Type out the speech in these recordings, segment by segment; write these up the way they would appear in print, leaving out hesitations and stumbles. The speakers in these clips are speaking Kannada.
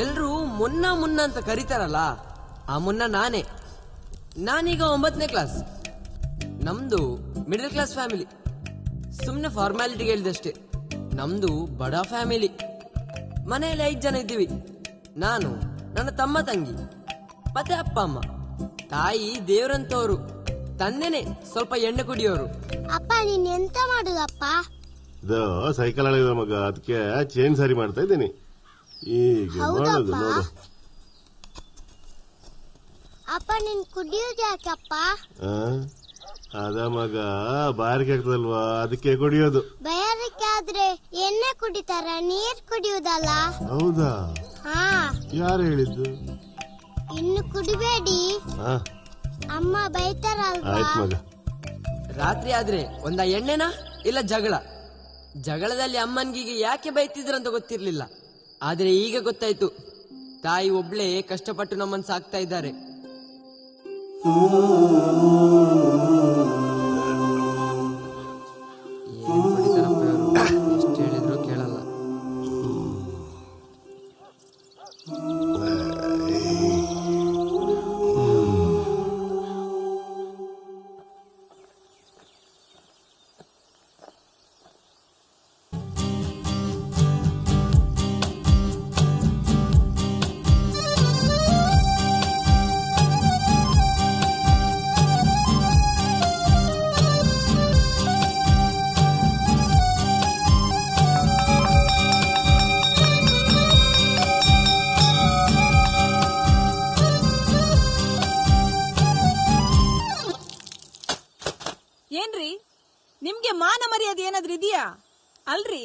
ಎಲ್ರು ಮುನ್ನ ಮುನ್ನ ಅಂತ ಕರೀತಾರಲ್ಲ, ಆ ಮುನ್ನ ನಾನೇ. ನಾನೀಗ 9ನೇ ಕ್ಲಾಸ್. ನಮ್ದು ಮಿಡಲ್ ಕ್ಲಾಸ್ ಫ್ಯಾಮಿಲಿ. ಸುಮ್ನೆ ಫಾರ್ಮ್ಯಾಲಿಟಿಗೆ ಹೇಳಿದಷ್ಟೇ. ನಮ್ದು ಬಡ ಫ್ಯಾಮಿಲಿ. ಮನೆಯಲ್ಲಿ 5 ಜನ ಇದ್ದೀವಿ. ನಾನು, ನನ್ನ ತಮ್ಮ ತಂಗಿ, ಮತ್ತೆ ಅಪ್ಪ ಅಮ್ಮ. ತಾಯಿ ದೇವ್ರಂತವ್ರು, ತಂದೆನೆ ಸ್ವಲ್ಪ ಎಣ್ಣೆ ಕುಡಿಯೋರು. ಅಪ್ಪ ನೀನ್ ಎಂತ ಮಾಡುದಪ್ಪ? ಸೈಕಲ್ ಆಳಿದ ಮಗ, ಅದಕ್ಕೆ ಚೇನ್ ಸರಿ ಮಾಡ್ತಾ ಇದ್ದೀನಿ. ಈಗ ಮಾಡೋದು ನೋಡು. ಅಪ್ಪ ನೀನ್ ಕುಡಿಯೋದು ಯಾಕಪ್ಪ? ಅದ ಮಗ, ಬಾರಿಕೆ ಆಗ್ತದಲ್ವಾ, ಅದಕ್ಕೆ ಕುಡಿಯೋದು. ಬಾಯಾರಿಕೆ ಆದ್ರೆ ಎಣ್ಣೆ ಕುಡಿತಾರ, ನೀರ್ ಕುಡಿಯುವುದಲ್ಲ. ಹೌದಾ? ಹಾ. ಯಾರು ಹೇಳಿದ್ದು? ಇನ್ನು ಕುಡಿಬೇಡಿ, ಅಮ್ಮ ಬೈತಾರಲ್ವಾ. ಆಯ್ತು ಮಗ. ರಾತ್ರಿ ಆದ್ರೆ ಒಂದ ಎಣ್ಣೆನಾ ಇಲ್ಲ ಜಗಳದಲ್ಲಿ ಅಮ್ಮನ್ಗಿಗೆ ಯಾಕೆ ಬೈತಿದ್ರಂತ ಗೊತ್ತಿರ್ಲಿಲ್ಲ. ಆದ್ರೆ ಈಗ ಗೊತ್ತಾಯ್ತು, ತಾಯಿ ಒಬ್ಳೇ ಕಷ್ಟಪಟ್ಟು ನಮ್ಮನ್ನು ಸಾಕ್ತಾ ಇದ್ದಾರೆ. ಏನ್ ಹೊಡಿತಾರಪ್ಪ ಇವರು, ಎಷ್ಟು ಹೇಳಿದ್ರು ಕೇಳಲ್ಲ. ಏನ್ರಿ ನಿಮ್ಗೆ ಮಾನ ಮರ್ಯಾದೆ ಏನಾದ್ರೂ ಇದೆಯಾ? ಅಲ್ರಿ,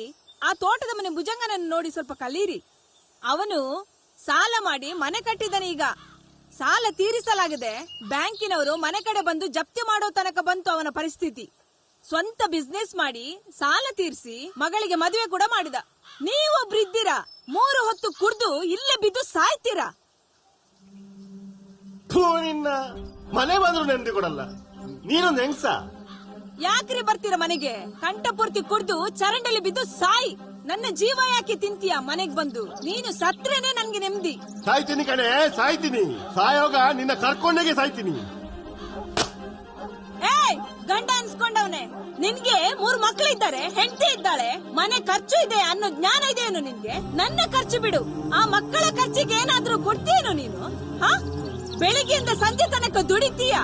ಆ ತೋಟದ ಮನೆ ಭುಜಂಗನನ್ನು ನೋಡಿ ಸ್ವಲ್ಪ ಕಲೀರಿ. ಅವನು ಸಾಲ ಮಾಡಿ ಮನೆ ಕಟ್ಟಿದ್ದಾನೆ. ಈಗ ಸಾಲ ತೀರಿಸಲಾಗದೆ ಬ್ಯಾಂಕಿನವರು ಮನೆ ಕಡೆ ಬಂದು ಜಪ್ತಿ ಮಾಡೋ ತನಕ ಬಂತು ಅವನ ಪರಿಸ್ಥಿತಿ. ಸ್ವಂತ ಬಿಸ್ನೆಸ್ ಮಾಡಿ ಸಾಲ ತೀರಿಸಿ ಮಗಳಿಗೆ ಮದುವೆ ಕೂಡ ಮಾಡಿದ. ನೀವೊಬ್ರು ಇದ್ದೀರಾ, 3 ಹೊತ್ತು ಕುಡ್ದು ಇಲ್ಲೇ ಬಿದ್ದು ಸಾಯ್ತೀರಾ. ಮನೆ ಬಂದ್ರು ನೆಮ್ಮದಿ ಕೊಡಲ್ಲ. ನೀನೊಂದು ಹೆಂಗ್ಸ. ಯಾಕ್ರಿ ಬರ್ತೀರ ಮನೆಗೆ? ಕಂಠಪೂರ್ತಿ ಕುಡ್ದು ಚರಂಡಲ್ಲಿ ಬಿದ್ದು ಸಾಯಿ. ನನ್ನ ಜೀವ ಯಾಕೆ ತಿಂತೀಯ ಮನೆಗ್ ಬಂದು? ನೀನು ಸತ್ರೇನೆ ನನ್ಗೆ ನೆಮ್ಮದಿ. ಸಾಯ್ತೀನಿ ಕಣೆ, ಸಾಯ್ತೀನಿ. ಸಾಯೋಗ ನಿನ್ನ ಕರ್ಕೊಂಡೇಗೆ ಸಾಯ್ತೀನಿ. ಏಯ್, ಗಂಡ ಅನ್ಸ್ಕೊಂಡವನೆ. ನಿನ್ಗೆ 3 ಮಕ್ಕಳಿದ್ದಾರೆ, ಹೆಂಡತಿ ಇದ್ದಾಳೆ, ಮನೆ ಖರ್ಚು ಇದೆ ಅನ್ನೋ ಜ್ಞಾನ ಇದೆಯೇನು ನಿನ್ಗೆ? ನನ್ನ ಖರ್ಚು ಬಿಡು, ಆ ಮಕ್ಕಳ ಖರ್ಚಿಗೆ ಏನಾದ್ರೂ ಕೊಡ್ತೀಯೇನು ನೀನು? ಹ, ಬೆಳಿಗ್ಗೆಯಿಂದ ಸಂಜೆ ತನಕ ದುಡಿತೀಯ,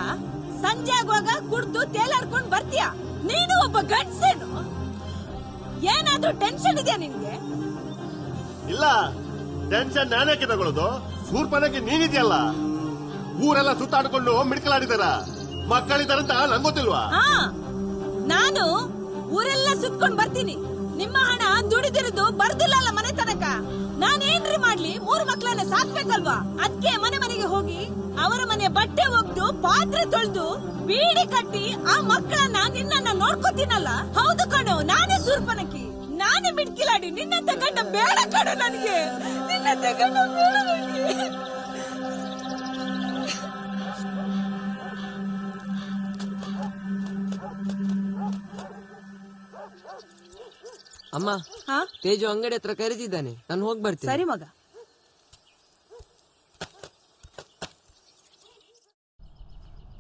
ಸಂಜೆ ಆಗುವಾಗ ಕುಡ್ದು ತೇಲಾಡ್ಕೊಂಡ್ ಬರ್ತೀಯ. ನೀನು ಒಬ್ಬ ಗಂಡ್ಸೇನು? ಏನಾದ್ರೂ ಟೆನ್ಷನ್ ಇದೆಯಾ ನಿನ್ಗೆ? ಇಲ್ಲ, ಟೆನ್ಷನ್ ನಾನೇಕೆ ತಗೊಳ್ಳೋದು? ಸೂರ್ಪನಕ್ಕೆ ನೀನಿದ್ಯಲ್ಲ. ಊರೆಲ್ಲ ಸುತ್ತಾಡ್ಕೊಂಡು ಮಿಡ್ಕಲಾಡಿದಾರ, ಮಕ್ಕಳಿದಾರಂತ ನಂಗೊತ್ತಿಲ್ವಾ? ಹಾ, ನಾನು ಊರೆಲ್ಲ ಸುತ್ಕೊಂಡ್ ಬರ್ತೀನಿ. ನಿಮ್ಮ ಹಣ ದುಡಿದಿರೋದು ಬರ್ದಿಲ್ಲಲ್ಲ ಮನೆ ತನಕ. ನಾನೇನ್ರಿ ಮಾಡ್ಲಿ? 3 ಮಕ್ಕಳನ್ನ ಸಾಕ್ಬೇಕಲ್ವಾ? ಅದಕ್ಕೆ ಮನೆ ಮನೆಗೆ ಹೋಗಿ ಅವರ ಮನೆ ಬಟ್ಟೆ ಒಗ್ದು ಪಾತ್ರೆ ತೊಳೆದು ಬೀಡಿ ಕಟ್ಟಿ ಆ ಮಕ್ಕಳನ್ನ ನಿನ್ನನ್ನ ನೋಡ್ಕೋತೀನಲ್ಲ. ಹೌದು ಕಣೋ, ನಾನೇ ಸೂರ್ಪನಕ್ಕಿ, ನಾನೇ ಮಿಡ್ಕಿಲಾಡಿ. ನಿನ್ನಂತ ಗಂಡ ಬೇಡ ಕಣೋ ನನಗೆ, ನಿನ್ನಂತ ಗಂಡ ಬೇಡ ನನಗೆ. ಅಮ್ಮ, ತೇಜು ಅಂಗಡಿ ಹತ್ರ ಕರೀತಿದ್ದಾನೆ, ನಾನು ಹೋಗಿ ಬರ್ತೀನಿ. ಸರಿ ಮಗ.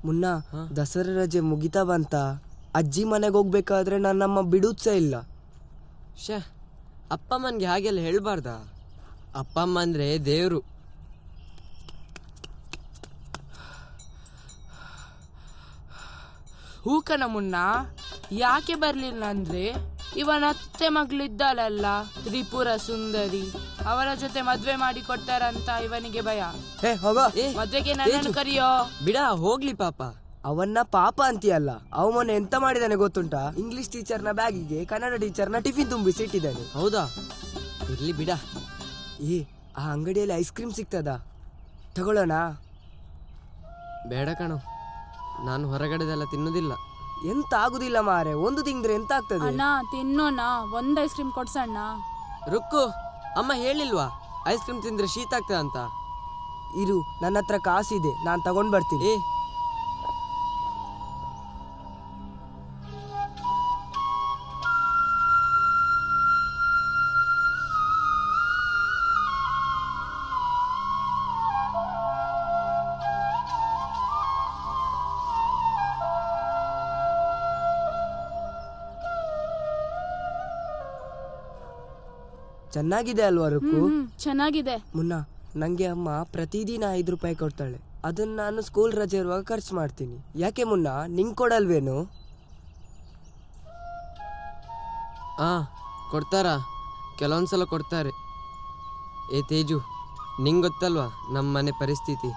ಮುನ್ನ, ದಸರಾ ರಜೆ ಮುಗಿತಾ ಬಂತ. ಅಜ್ಜಿ ಮನೆಗೆ ಹೋಗ್ಬೇಕಾದ್ರೆ ನನ್ನಮ್ಮ ಬಿಡುತ್ಸ ಇಲ್ಲ. ಶೇ, ಅಪ್ಪಮ್ಮನ್ಗೆ ಹಾಗೆಲ್ಲ ಹೇಳ್ಬಾರ್ದ. ಅಪ್ಪಮ್ಮ ಅಂದ್ರೆ ದೇವ್ರು. ಹೂಕನ ಮುನ್ನ ಯಾಕೆ ಬರ್ಲಿಲ್ಲ ಅಂದ್ರೆ, ಇವನ ಅತ್ತೆ ಮಗಳಿದ್ದಾಳಲ್ಲ ತ್ರಿಪುರ ಸುಂದರಿ, ಅವರ ಜೊತೆ ಮದ್ವೆ ಮಾಡಿ ಕೊಡ್ತಾರಂತ ಇವನಿಗೆ ಭಯ. ಮದ್ವೆಗೆ ನನ್ನನ್ನು ಕರಿಯೋ. ಬಿಡ ಹೋಗ್ಲಿ ಪಾಪ. ಅವನ್ನ ಪಾಪ ಅಂತೀಯಲ್ಲ, ಅವ ಮೊನ್ನೆ ಎಂತ ಮಾಡಿದಾನೆ ಗೊತ್ತುಂಟಾ? ಇಂಗ್ಲಿಷ್ ಟೀಚರ್ನ ಬ್ಯಾಗಿಗೆ ಕನ್ನಡ ಟೀಚರ್ನ ಟಿಫಿನ್ ತುಂಬಿಸಿ ಇಟ್ಟಿದ್ದಾನೆ. ಹೌದಾ? ಇರ್ಲಿ ಬಿಡ. ಆ ಅಂಗಡಿಯಲ್ಲಿ ಐಸ್ ಕ್ರೀಮ್ ಸಿಗ್ತದಾ? ತಗೊಳ್ಳೋಣ? ಬೇಡ ಕಣೋ, ನಾನು ಹೊರಗಡೆದೆಲ್ಲ ತಿನ್ನುವುದಿಲ್ಲ. ಎಂತ ಆಗುದಿಲ್ಲ ಮಾರೆ, ಒಂದು ತಿಂದ್ರೆ ಎಂತ ಆಗ್ತದೆ? ಅಣ್ಣ ತಿನ್ನೋಣ, ಒಂದ್ ಐಸ್ ಕ್ರೀಮ್ ಕೊಡ್ಸಣ್ಣ. ರುಕ್ಕು, ಅಮ್ಮ ಹೇಳಿಲ್ವಾ ಐಸ್ ಕ್ರೀಮ್ ತಿಂದ್ರೆ ಶೀತ ಆಗ್ತದೆ ಅಂತ? ಇರು, ನನ್ನ ಹತ್ರ ಕಾಸಿದೆ, ನಾನು ತಗೊಂಡ್ ಬರ್ತೀನಿ. ಚೆನ್ನಾಗಿದೆ ಅಲ್ವಾ ರುಕ್ಕು? ಚೆನ್ನಾಗಿದೆ. ಮುನ್ನ, ನಂಗೆ ಅಮ್ಮ ಪ್ರತಿದಿನ 5 ರೂಪಾಯಿ ಕೊಡ್ತಾಳೆ. ಅದನ್ನ ನಾನು ಸ್ಕೂಲ್ ರಜೆ ಇರುವಾಗ ಖರ್ಚು ಮಾಡ್ತೀನಿ. ಯಾಕೆ ಮುನ್ನ, ನಿಂಗ್ ಕೊಡಲ್ವೇನು? ಕೊಡ್ತಾರಾ? ಕೆಲವೊಂದ್ಸಲ ಕೊಡ್ತಾರೆ. ಏ ತೇಜು, ನಿಂಗೆ ಗೊತ್ತಲ್ವಾ ನಮ್ಮ ಮನೆ ಪರಿಸ್ಥಿತಿ.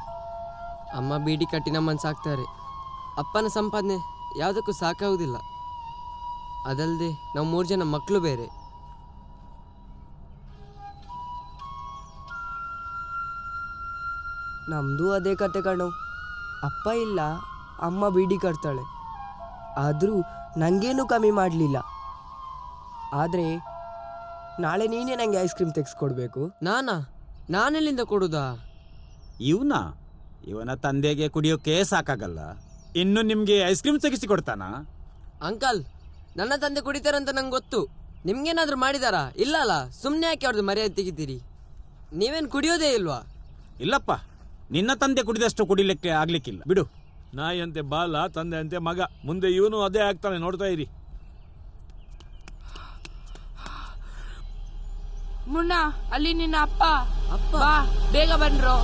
ಅಮ್ಮ ಬೀಡಿ ಕಟ್ಟಿ ನಮ್ಮನ್ನು ಸಾಕ್ತಾರೆ. ಅಪ್ಪನ ಸಂಪಾದನೆ ಯಾವುದಕ್ಕೂ ಸಾಕಾಗುವುದಿಲ್ಲ. ಅದಲ್ಲದೆ ನಾವು 3 ಜನ ಮಕ್ಕಳು ಬೇರೆ. ನಮ್ದು ಅದೇ ಕತೆ ಕಣೋ. ಅಪ್ಪ ಇಲ್ಲ, ಅಮ್ಮ ಬೀಡಿ ಕಟ್ತಾಳೆ. ಆದರೂ ನಂಗೇನು ಕಮ್ಮಿ ಮಾಡಲಿಲ್ಲ. ಆದರೆ ನಾಳೆ ನೀನೇ ನಂಗೆ ಐಸ್ ಕ್ರೀಮ್ ತೆಗೆಸ್ಕೊಡ್ಬೇಕು. ನಾನೆಲ್ಲಿಂದ ಕೊಡುದಾ? ಇವನ ತಂದೆಗೆ ಕುಡಿಯೋಕೆ ಸಾಕಾಗಲ್ಲ, ಇನ್ನು ನಿಮ್ಗೆ ಐಸ್ ಕ್ರೀಮ್ ತೆಗಿಸಿ ಕೊಡ್ತಾನ? ಅಂಕಲ್, ನನ್ನ ತಂದೆ ಕುಡಿತಾರಂತ ನಂಗೆ ಗೊತ್ತು. ನಿಮ್ಗೇನಾದ್ರೂ ಮಾಡಿದಾರಾ? ಇಲ್ಲ ಅಲ್ಲ, ಸುಮ್ಮನೆ ಯಾಕೆ ಅವ್ರದ್ದು ಮರ್ಯಾದೆ ತೆಗಿತೀರಿ? ನೀವೇನು ಕುಡಿಯೋದೇ ಇಲ್ವಾ? ಇಲ್ಲಪ್ಪ, ನಿನ್ನ ತಂದೆ ಕುಡಿದಷ್ಟು ಕುಡಿಲಿಕ್ಕೆ ಆಗ್ಲಿಕ್ಕಿಲ್ಲ, ಬಿಡು. ನಾಯಿ ಅಂತೆ ಬಾಲ, ತಂದೆ ಅಂತೆ ಮಗ. ಮುಂದೆ ಇವನು ಅದೇ ಆಗ್ತಾನೆ, ನೋಡ್ತಾ ಇರಿ. ಮುನ್ನ, ಅಲ್ಲಿ ನಿನ್ನ ಅಪ್ಪ. ಬಾ, ಬೇಗ ಬನ್ರೋ.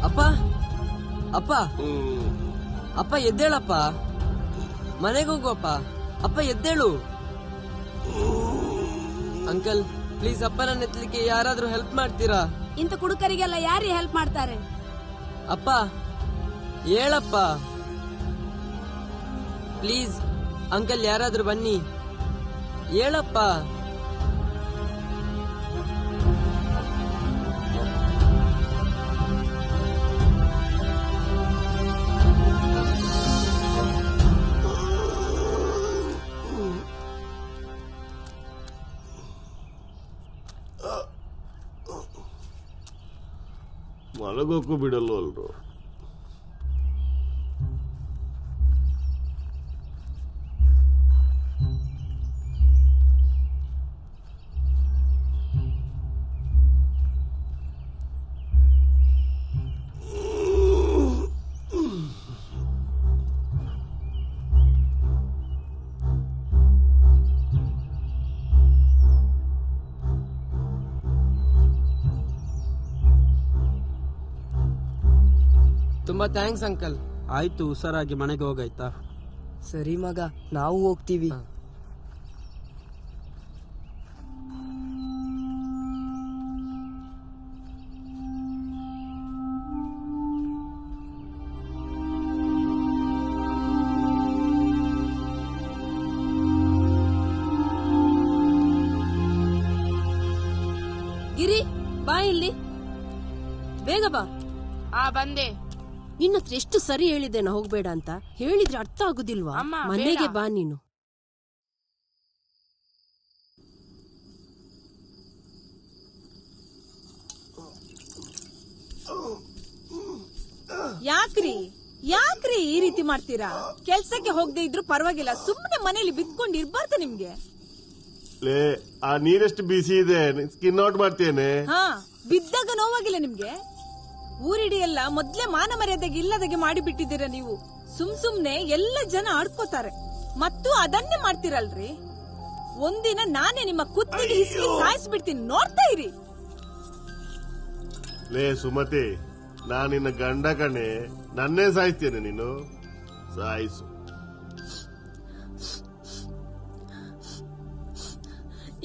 ಅಪ್ಪ ಅಪ್ಪ ಅಪ್ಪ ಎದ್ದೇಳಪ್ಪ, ಮನೆಗೆ ಹೋಗುವಪ್ಪ. ಅಪ್ಪ ಎದ್ದೇಳು. ಅಂಕಲ್ ಪ್ಲೀಸ್, ಅಪ್ಪನನ್ನ ಎತ್ತಲಿಕ್ಕೆ ಯಾರಾದ್ರೂ ಹೆಲ್ಪ್ ಮಾಡ್ತೀರಾ? ಇಂಥ ಕುಡುಕರಿಗೆಲ್ಲ ಯಾರು ಹೆಲ್ಪ್ ಮಾಡ್ತಾರೆ? ಅಪ್ಪ ಹೇಳಪ್ಪ ಪ್ಲೀಸ್. ಅಂಕಲ್ ಯಾರಾದ್ರೂ ಬನ್ನಿ, ಹೇಳಪ್ಪ. ಮಲಗೋಕ್ಕೂ ಬಿಡಲ್ವ ಅಲ್ರು? ತುಂಬಾ ಥ್ಯಾಂಕ್ಸ್ ಅಂಕಲ್. ಆಯ್ತು, ಹುಷಾರಾಗಿ ಮನೆಗೆ ಹೋಗಾಯ್ತಾ? ಸರಿ ಮಗ, ನಾವು ಹೋಗ್ತೀವಿ. ಗಿರಿ, ಬಾ ಇಲ್ಲಿ, ಬೇಗ ಬಾ. ಬಂದೆ. ನಿನ್ನ ಹತ್ರ ಎಷ್ಟು ಸರಿ ಹೇಳಿದೆ ನಾ ಹೋಗ್ಬೇಡ ಅಂತ. ಹೇಳಿದ್ರೆ ಅರ್ಥ ಆಗುದಿಲ್ವಾ? ಅಮ್ಮ, ಮನೆಗೆ ಬೇಡ. ಬಾ ನೀನು. ಯಾಕ್ರಿ ಈ ರೀತಿ ಮಾಡ್ತೀರಾ? ಕೆಲ್ಸಕ್ಕೆ ಹೋಗದೆ ಇದ್ರು ಪರವಾಗಿಲ್ಲ, ಸುಮ್ಮನೆ ಮನೇಲಿ ಬಿದ್ಕೊಂಡು ಇರ್ಬಾರ್ದು ನಿಮ್ಗೆ. ಲೇ, ಆ ನೀರೆಷ್ಟು ಬಿಸಿ ಇದೆ, ಸ್ಕಿನ್ ಔಟ್ ಮಾಡ್ತೇನೆ. ಬಿದ್ದಾಗ ನೋವಾಗಿಲ್ಲ ನಿಮ್ಗೆ? ಊರಿಡಿ ಎಲ್ಲ ಮೊದ್ಲೇ ಮಾನ ಮರ್ಯಾದೆಗೆ ಇಲ್ಲದಾಗೆ ಮಾಡಿಬಿಟ್ಟಿದ್ದೀರ ನೀವು. ಸುಮ್ನೆ ಎಲ್ಲ ಜನ ಆಡ್ಕೋತಾರೆ, ಮತ್ತು ಅದನ್ನೇ ಮಾಡ್ತೀರಲ್ರಿ. ಒಂದಿನ ನಾನೇ ನಿಮ್ಮ ಕುತ್ತಿಗೆ ಹಿಸ್ಕಿ ಸಾಯಿಸ್ಬಿಡ್ತೀನಿ, ನೋಡ್ತಾ ಇರಿ. ಲೇ ಸುಮತಿ, ನಾನಿನ್ನ ಗಂಡ ಕಣೆ, ನನ್ನೇ ಸಾಯಿಸ್ತೇನೆ ನೀನು. ಸಾಯಿಸು.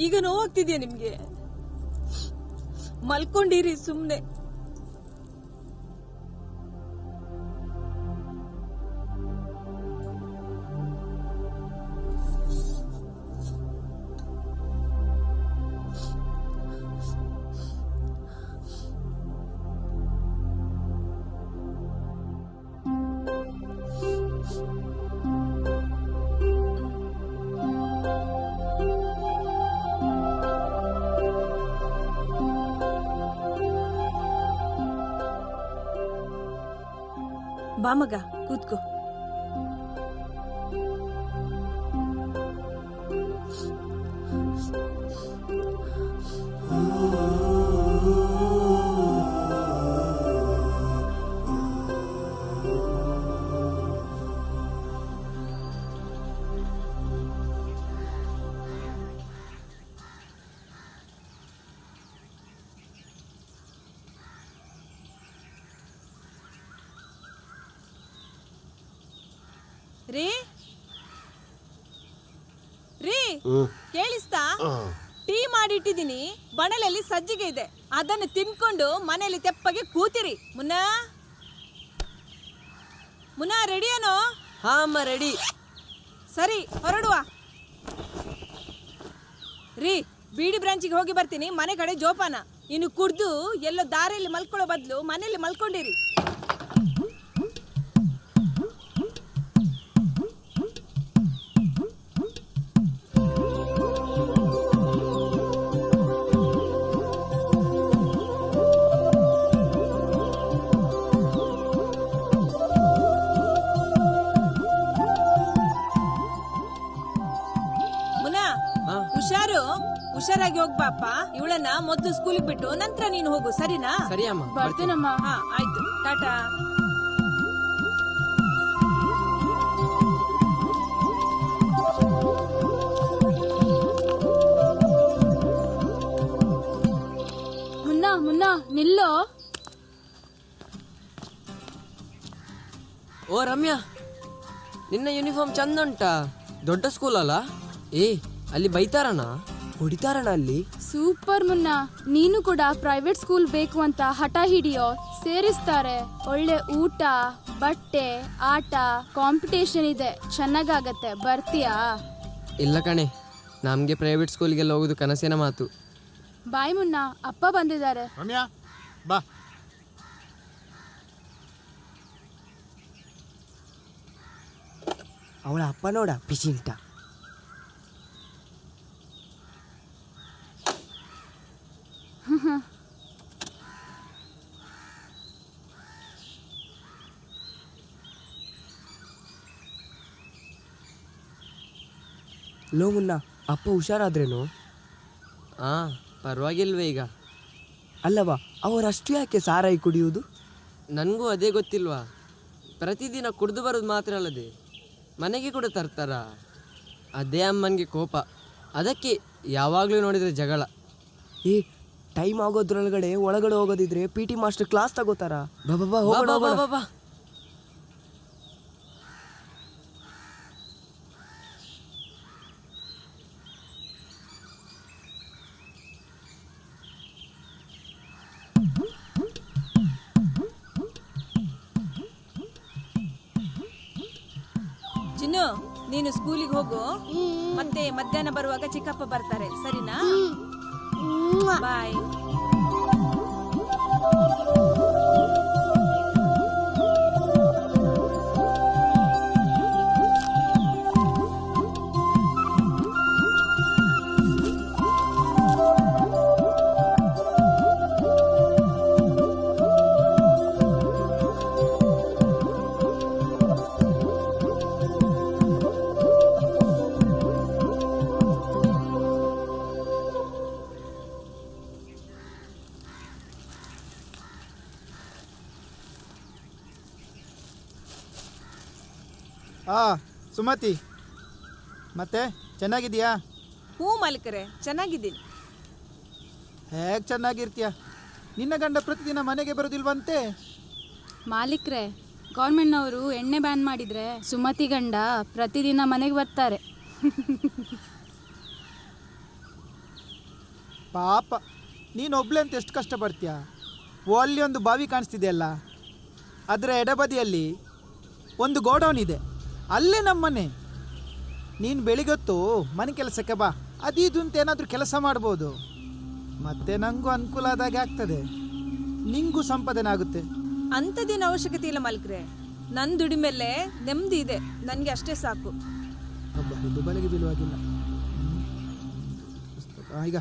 ಈಗ ನೋವಾಗ್ತಿದ್ಯಾ ನಿಮ್ಗೆ? ಮಲ್ಕೊಂಡಿರಿ ಸುಮ್ನೆ. ಬಾ ಮಗ, ಕೂತ್ಕೋ. ರೀ ರೀ ಕೇಳಿಸ್ತಾ? ಟೀ ಮಾಡಿಟ್ಟಿದ್ದೀನಿ, ಬಣಲಲ್ಲಿ ಸಜ್ಜಿಗೆ ಇದೆ, ಅದನ್ನು ತಿನ್ಕೊಂಡು ಮನೆಯಲ್ಲಿ ತೆಪ್ಪಗೆ ಕೂತಿರಿ. ಮುನ್ನಾ ರೆಡಿಯೇನೋ? ಹಾ ಅಮ್ಮ ರೆಡಿ. ಸರಿ ಹೊರಡುವ. ರೀ ಬೀಡಿ ಬ್ರಾಂಚಿಗೆ ಹೋಗಿ ಬರ್ತೀನಿ, ಮನೆ ಕಡೆ ಜೋಪಾನ. ಇನ್ನು ಕುಡ್ದು ಎಲ್ಲೋ ದಾರಿಯಲ್ಲಿ ಮಲ್ಕೊಳ್ಳೋ ಬದಲು ಮನೆಯಲ್ಲಿ ಮಲ್ಕೊಂಡಿರಿ. ಹುಷಾರಾಗಿ ಹೋಗ್ಬಾಪ. ಇವಳನ್ನ ಮೊದಲು ಸ್ಕೂಲಿಗೆ ಬಿಟ್ಟು ನಂತರ ನೀನು ಹೋಗು, ಸರಿನಾ? ಸರಿ ಅಮ್ಮ, ಬರ್ತೀನಮ್ಮ. ಹಾ ಆಯ್ತು, ಟಾಟಾ. ಮುನ್ನ ನಿಲ್ಲೋ. ಓ ರಮ್ಯಾ, ನಿನ್ನ ಯೂನಿಫಾರ್ಮ್ ಚಂದ ಉಂಟಾ? ದೊಡ್ಡ ಸ್ಕೂಲ್ ಅಲ್ಲ? ಅಲ್ಲಿ ಬೈತಾರಣ, ಹೊಡಿತಾರಣ ಅಲ್ಲಿ? ಸೂಪರ್ ಮುನ್ನ, ನೀನು ಕೂಡ ಪ್ರೈವೇಟ್ ಸ್ಕೂಲ್ ಬೇಕು ಅಂತ ಹಠ ಹಿಡಿಯೋ. ಸೇರಿಸ್ತಾರೆ, ಒಳ್ಳೆ ಊಟ, ಬಟ್ಟೆ, ಆಟ, ಕಾಂಪಿಟೇಷನ್ ಇದೆ, ಚೆನ್ನಾಗಾಗತ್ತೆ. ಬರ್ತೀಯಾ? ಇಲ್ಲ ಕಣೆ, ನಮ್ಗೆ ಪ್ರೈವೇಟ್ ಸ್ಕೂಲ್ಗೆಲ್ಲ ಹೋಗುದು ಕನಸಿನ ಮಾತು. ಬಾಯ್ ಮುನ್ನ, ಅಪ್ಪ ಬಂದಿದ್ದಾರೆ. ರಮ್ಯಾ ಬಾ. ಅವಳ ಅಪ್ಪ ನೋಡ ಪಿಚಿಂಟ. ಲೋ ಮುನ್ನ, ಅಪ್ಪ ಹುಷಾರಾದ್ರೇನು? ಪರವಾಗಿಲ್ವೇ ಈಗ? ಅಲ್ಲವಾ, ಅವರಷ್ಟು ಯಾಕೆ ಸಾರಾಯಿ ಕುಡಿಯುವುದು? ನನಗೂ ಅದೇ ಗೊತ್ತಿಲ್ವಾ. ಪ್ರತಿದಿನ ಕುಡಿದು ಬರೋದು ಮಾತ್ರ ಅಲ್ಲದೆ ಮನೆಗೆ ಕೂಡ ತರ್ತಾರ. ಅದೇ ಅಮ್ಮನಿಗೆ ಕೋಪ, ಅದಕ್ಕೆ ಯಾವಾಗಲೂ ನೋಡಿದರೆ ಜಗಳ. ಟೈಮ್ ಆಗೋದ್ರೊಳಗಡೆ ಒಳಗಡೆ ಹೋಗೋದಿದ್ರೆ PT ಮಾಸ್ಟರ್ ಕ್ಲಾಸ್ ತಗೋತಾರ. ಬಾ. ಚಿನ್ನು, ನೀನು ಸ್ಕೂಲಿಗೆ ಹೋಗು, ಮತ್ತೆ ಮಧ್ಯಾಹ್ನ ಬರುವಾಗ ಚಿಕ್ಕಪ್ಪ ಬರ್ತಾರೆ, ಸರಿನಾ? ಬಾಯ್. ಸುಮತಿ, ಮತ್ತೆ ಚೆನ್ನಾಗಿದೆಯಾ? ಹ್ಞೂ ಮಾಲೀಕರೇ, ಚೆನ್ನಾಗಿದ್ದೀನಿ. ಹೇಗೆ ಚೆನ್ನಾಗಿರ್ತೀಯ? ನಿನ್ನ ಗಂಡ ಪ್ರತಿದಿನ ಮನೆಗೆ ಬರೋದಿಲ್ವಂತೆ? ಮಾಲೀಕ್ರೆ, ಗೌರ್ಮೆಂಟ್ನವರು ಎಣ್ಣೆ ಬ್ಯಾನ್ ಮಾಡಿದ್ರೆ ಸುಮತಿ ಗಂಡ ಪ್ರತಿದಿನ ಮನೆಗೆ ಬರ್ತಾರೆ. ಪಾಪ, ನೀನು ಒಬ್ಳೆ ಅಂತ ಎಷ್ಟು ಕಷ್ಟಪಡ್ತೀಯ? ಅಲ್ಲಿ ಒಂದು ಬಾವಿ ಕಾಣಿಸ್ತಿದೆಯಲ್ಲ, ಅದರ ಎಡಬದಿಯಲ್ಲಿ ಒಂದು ಗೋಡೌನ್ ಇದೆ, ಅಲ್ಲೇ ನಮ್ಮನೆ. ನೀನು ಬೆಳಿಗೊತ್ತು ಮನೆ ಕೆಲಸಕ್ಕೆ ಬಾ, ಅದಿದು ಅಂತ ಏನಾದರೂ ಕೆಲಸ ಮಾಡ್ಬೋದು. ಮತ್ತೆ ನನಗೂ ಅನುಕೂಲ ಆದಾಗೆ ಆಗ್ತದೆ, ನಿಂಗೂ ಸಂಪಾದನೆ ಆಗುತ್ತೆ. ಅಂಥದ್ದೇನು ಅವಶ್ಯಕತೆ ಇಲ್ಲ ಮಾಲೀಕ್ರೆ. ನನ್ನ ದುಡಿಮೆಲೆ ನೆಮ್ಮದಿ ಇದೆ, ನನಗೆ ಅಷ್ಟೇ ಸಾಕು. ಇದು ಬಲೆಗೆ ಬೀಳುವಾಗಿಲ್ಲ. ಈಗ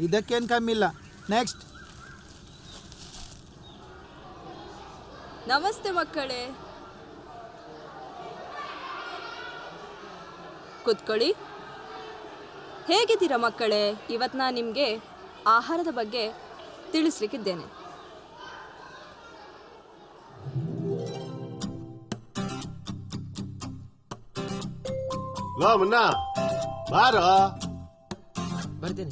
ಇದಕ್ಕೇನು ಕಮ್ಮಿ ಇಲ್ಲ. ನೆಕ್ಸ್ಟ್. ನಮಸ್ತೆ ಮಕ್ಕಳೇ, ಕೂತ್ಕೊಳ್ಳಿ. ಹೇಗಿದ್ದೀರಾ ಮಕ್ಕಳೇ? ಇವತ್ತು ನಾನು ನಿಮಗೆ ಆಹಾರದ ಬಗ್ಗೆ ತಿಳಿಸ್ಲಿಕ್ಕಿದ್ದೇನೆ. ಲೋ ಮುನ್ನ ಬಾರೋ. ಬರ್ತೇನೆ.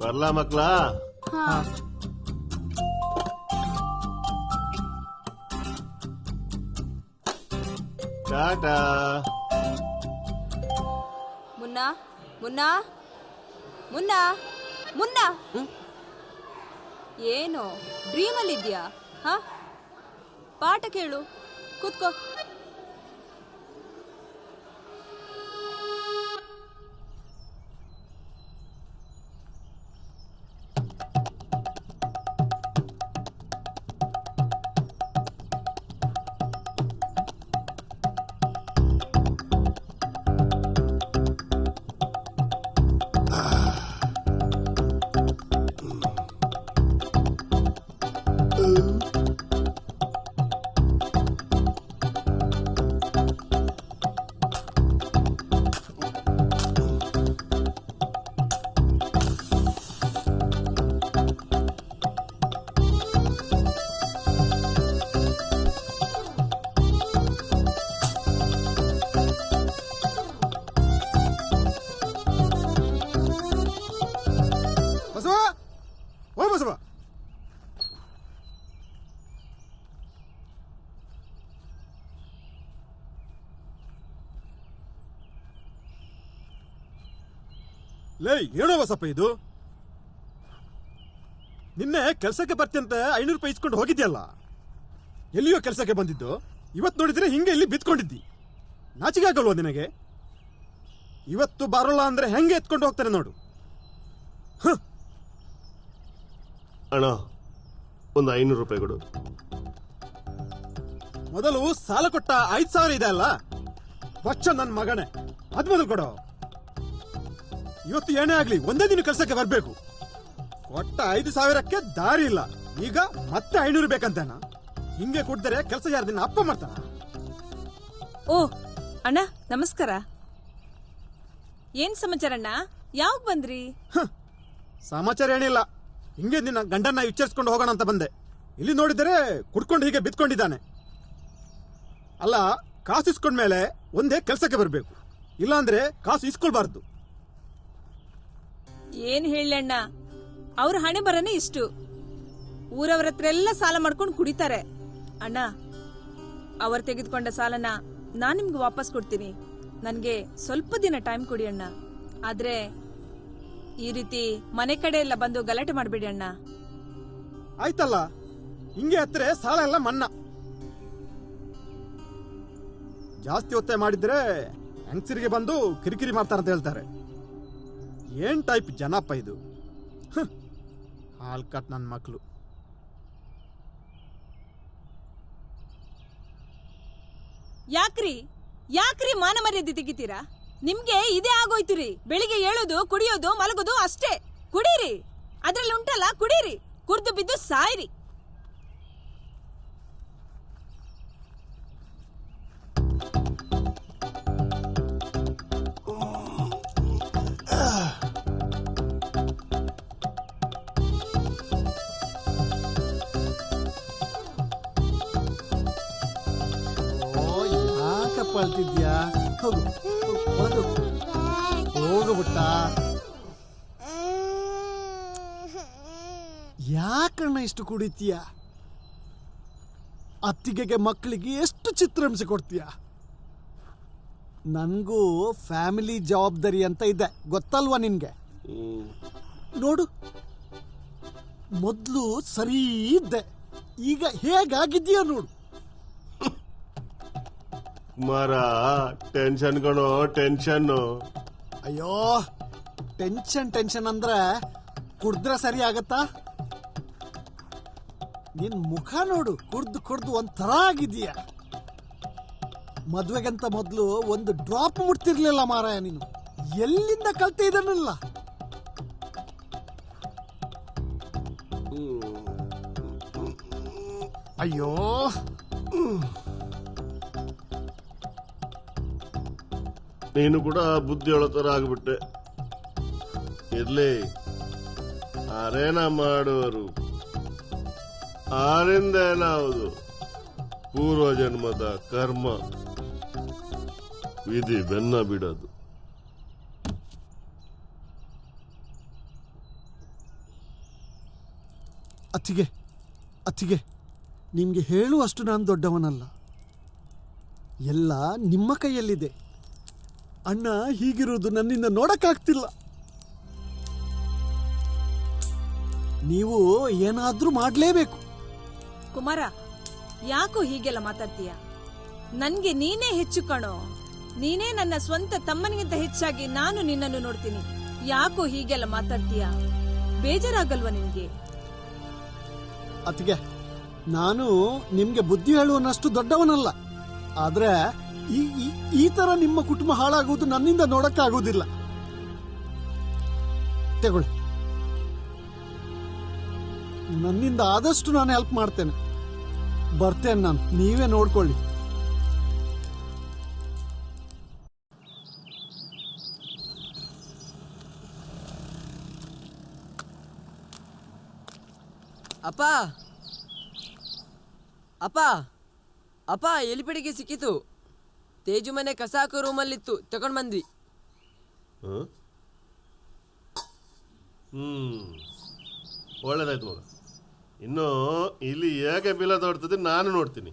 ಬರ್ಲಾ ಮಕ್ಳ? ಟಾಟಾ. ಮುನ್ನಾ ಮುನ್ನಾ ಮುನ್ನಾ ಮುನ್ನಾ, ಏನು ಡ್ರೀಮಲ್ಲಿ ಇದೆಯಾ? ಹಾ, ಪಾಠ ಕೇಳು, ಕೂತ್ಕೋ. ಲೇ, ಏನೋ ಬಸಪ್ಪ ಇದು? ನಿನ್ನೆ ಕೆಲಸಕ್ಕೆ ಬರ್ತಿಯಂತೆ 500 ರೂಪಾಯಿ ಇಸ್ಕೊಂಡು ಹೋಗಿದ್ಯಲ್ಲ, ಎಲ್ಲಿಯೋ ಕೆಲಸಕ್ಕೆ ಬಂದಿದ್ದು. ಇವತ್ತು ನೋಡಿದ್ರೆ ಹಿಂಗೆ ಇಲ್ಲಿ ಬಿತ್ಕೊಂಡಿದ್ದಿ. ನಾಚಿಕೆ ಆಗಲ್ವಾ ನಿನಗೆ? ಇವತ್ತು ಬರೋಲ್ಲ ಅಂದ್ರೆ ಹೆಂಗೆ ಎತ್ಕೊಂಡು ಹೋಗ್ತಾನೆ ನೋಡು. ಅಣ್ಣ, ಒಂದು 500 ರೂಪಾಯಿ ಕೊಡು. ಮೊದಲು ಸಾಲ ಕೊಟ್ಟ 5,000 ಇದೆ ಅಲ್ಲ, ಬಚ್ಚ ನನ್ನ ಮಗನೇ, ಅದ್ ಮೊದಲು ಕೊಡೋ. ಇವತ್ತು ಏನೇ ಆಗ್ಲಿ ಒಂದೇ ದಿನ ಕೆಲಸಕ್ಕೆ ಬರ್ಬೇಕು. ಕೊಟ್ಟ 5,000ಕ್ಕೆ ದಾರಿ ಇಲ್ಲ, ಈಗ ಮತ್ತೆ 500 ಬೇಕಂತೇನ? ಹಿಂಗೆ ಕೊಡ್ತಾರೆ ಕೆಲಸ ಯಾರು ದಿನ ಅಪ್ಪ ಮಾಡ್ತಾನ? ಓ ಅಣ್ಣ, ನಮಸ್ಕಾರ. ಏನ್ ಸಮಾಚಾರ ಅಣ್ಣ? ಯಾವಾಗ ಬಂದ್ರಿ? ಸಮಾಚಾರ ಏನಿಲ್ಲ, ಹಿಂಗೆ ನಿನ್ನ ಗಂಡನ್ನ ವಿಚಾರಿಸ್ಕೊಂಡು ಹೋಗೋಣ ಅಂತ ಬಂದೆ. ಇಲ್ಲಿ ನೋಡಿದರೆ ಕುಡ್ಕೊಂಡು ಹೀಗೆ ಬಿತ್ಕೊಂಡಿದ್ದಾನೆ. ಅಲ್ಲ, ಕಾಸು ಇಸ್ಕೊಂಡ್ಮೇಲೆ ಒಂದೇ ಕೆಲಸಕ್ಕೆ ಬರಬೇಕು, ಇಲ್ಲಾಂದ್ರೆ ಕಾಸು ಇಸ್ಕೊಳ್ಬಾರ್ದು. ಏನ್ ಹೇಳಣ್ಣ, ಅವ್ರ ಹಣೆ ಬರನೇ ಇಷ್ಟು. ಊರವ್ರ ಹತ್ರ ಎಲ್ಲ ಸಾಲ ಮಾಡ್ಕೊಂಡು ಕುಡಿತಾರೆ. ಅಣ್ಣ, ಅವ್ರು ತೆಗೆದುಕೊಂಡ ಸಾಲನ ನಾನ್ ನಿಮ್ಗೆ ವಾಪಸ್ ಕೊಡ್ತೀನಿ. ನನ್ಗೆ ಸ್ವಲ್ಪ ದಿನ ಟೈಮ್ ಕೊಡಿ ಅಣ್ಣ. ಆದ್ರೆ ಈ ರೀತಿ ಮನೆ ಕಡೆ ಎಲ್ಲ ಬಂದು ಗಲಾಟೆ ಮಾಡಬೇಡಿ ಅಣ್ಣ. ಆಯ್ತಲ್ಲ, ಹಿಂಗೆ ಹತ್ರ ಸಾಲ ಎಲ್ಲ ಮನ್ನಾ. ಜಾಸ್ತಿ ಒತ್ತಾಯ ಮಾಡಿದ್ರೆ ಹೆಂಗಸರಿಗೆ ಬಂದು ಕಿರಿಕಿರಿ ಮಾಡ್ತಾರಂತ ಹೇಳ್ತಾರೆ. ಏನ್ ಟೈಪ್ ಜನಪ್ಪ ಇದು? ಹಾಲ್ ಕಟ್ ನನ್ನ ಮಕ್ಕಳು. ಯಾಕ್ರಿ ಮಾನ ಮರ್ಯಾದೆ ತೆಗಿತೀರಾ? ನಿಮ್ಗೆ ಇದೇ ಆಗೋಯ್ತು. ಬೆಳಿಗ್ಗೆ ಏಳೋದು, ಕುಡಿಯೋದು, ಮಲಗೋದು ಅಷ್ಟೇ. ಕುಡೀರಿ, ಅದ್ರಲ್ಲಿ ಉಂಟಲ್ಲ, ಕುಡೀರಿ, ಕುಡ್ದು ಬಿದ್ದು ಸಾಯ್ರಿ. ಅಳ್ತಿದ್ಯಾ? ಹೋಗು ಹೋಗು ಹೋಗು ಬಿಟ್ಟ. ಯಾಕಣ್ಣ ಇಷ್ಟು ಕುಡಿತೀಯ? ಅತ್ತಿಗೆಗೆ ಮಕ್ಕಳಿಗೆ ಎಷ್ಟು ಚಿತ್ರಹಿಂಸೆ ಕೊಡ್ತೀಯ? ನನಗೂ ಫ್ಯಾಮಿಲಿ ಜವಾಬ್ದಾರಿ ಅಂತ ಇದೆ, ಗೊತ್ತಲ್ವಾ ನಿನ್ಗೆ? ನೋಡು, ಮೊದಲು ಸರಿ ಇದ್ದೆ, ಈಗ ಹೇಗಾಗಿದ್ದೀಯ ನೋಡು. ಕುಮಾರ, ಟೆನ್ಷನ್ ಕಣೋ, ಟೆನ್ಷನ್. ಅಯ್ಯೋ, ಟೆನ್ಷನ್ ಅಂದ್ರೆ ಕುಡ್ದ್ರೆ ಸರಿ ಆಗತ್ತಾ? ನಿನ್ ಮುಖ ನೋಡು, ಕುಡ್ದು ಒಂಥರ ಆಗಿದೀಯ. ಮದ್ವೆಗಂತ ಮೊದಲು ಒಂದು ಡ್ರಾಪ್ ಮುಟ್ತಿರ್ಲಿಲ್ಲ ಮಾರಾಯ ನೀನು. ಎಲ್ಲಿಂದ ಕಲ್ತೆ ಇದನ್ನೆಲ್ಲ? ಅಯ್ಯೋ, ನೀನು ಕೂಡ ಬುದ್ಧಿ ಹೇಳೋ ತರ ಆಗ್ಬಿಟ್ಟೆ. ಇರ್ಲಿ, ಅರೇನ ಮಾಡುವರು, ಆರಿಂದ ಏನಾವುದು? ಪೂರ್ವ ಜನ್ಮದ ಕರ್ಮ, ವಿಧಿ ಬೆನ್ನ ಬಿಡೋದು. ಅತ್ತಿಗೆ, ನಿಮ್ಗೆ ಹೇಳುವಷ್ಟು ನಾನು ದೊಡ್ಡವನಲ್ಲ. ಎಲ್ಲ ನಿಮ್ಮ ಕೈಯಲ್ಲಿದೆ. ಅಣ್ಣ ಹೀಗಿರುವುದು ನನ್ನಿಂದ ನೋಡಕ್ಕಾಗ್ತಿಲ್ಲ. ನೀವು ಏನಾದ್ರೂ ಮಾಡ್ಲೇಬೇಕು. ಕುಮಾರ, ಯಾಕೋ ಹೀಗೆಲ್ಲ ಮಾತಾಡ್ತೀಯ? ನನ್ಗೆ ನೀನೇ ಹೆಚ್ಚು ಕಣೋ. ನೀನೇ ನನ್ನ ಸ್ವಂತ ತಮ್ಮನಿಗಿಂತ ಹೆಚ್ಚಾಗಿ ನಾನು ನಿನ್ನನ್ನು ನೋಡ್ತೀನಿ. ಯಾಕೋ ಹೀಗೆಲ್ಲ ಮಾತಾಡ್ತೀಯ? ಬೇಜಾರಾಗಲ್ವಾ ನಿನ್ಗೆ? ಅತ್ತಿಗೆ, ನಾನು ನಿಮ್ಗೆ ಬುದ್ಧಿ ಹೇಳುವನಷ್ಟು ದೊಡ್ಡವನಲ್ಲ. ಆದ್ರೆ ಈ ತರ ನಿಮ್ಮ ಕುಟುಂಬ ಹಾಳಾಗುವುದು ನನ್ನಿಂದ ನೋಡಕ್ಕಾಗುವುದಿಲ್ಲ. ತಗೊಳ್ಳಿ, ನನ್ನಿಂದ ಆದಷ್ಟು ನಾನು ಹೆಲ್ಪ್ ಮಾಡ್ತೇನೆ. ಬರ್ತೇನೆ ನಾನು, ನೀವೇ ನೋಡ್ಕೊಳ್ಳಿ. ಅಪ್ಪ ಅಪ್ಪ ಅಪ್ಪ, ಎಲಿಪೆಡಿಗೆ ಸಿಕ್ಕಿತು. ತೇಜು ಮನೆ ಕಸ ಹಾಕೋ ರೂಮಲ್ಲಿತ್ತು, ತಗೊಂಡ್ ಬಂದ್ವಿ. ಒಳ್ಳೇದಾಯ್ತು ಮಗ. ಇನ್ನು ಇಲ್ಲಿ ಹೇಗೆ ಬಿಲ ತೋಡ್ತದೆ ನಾನು ನೋಡ್ತೀನಿ.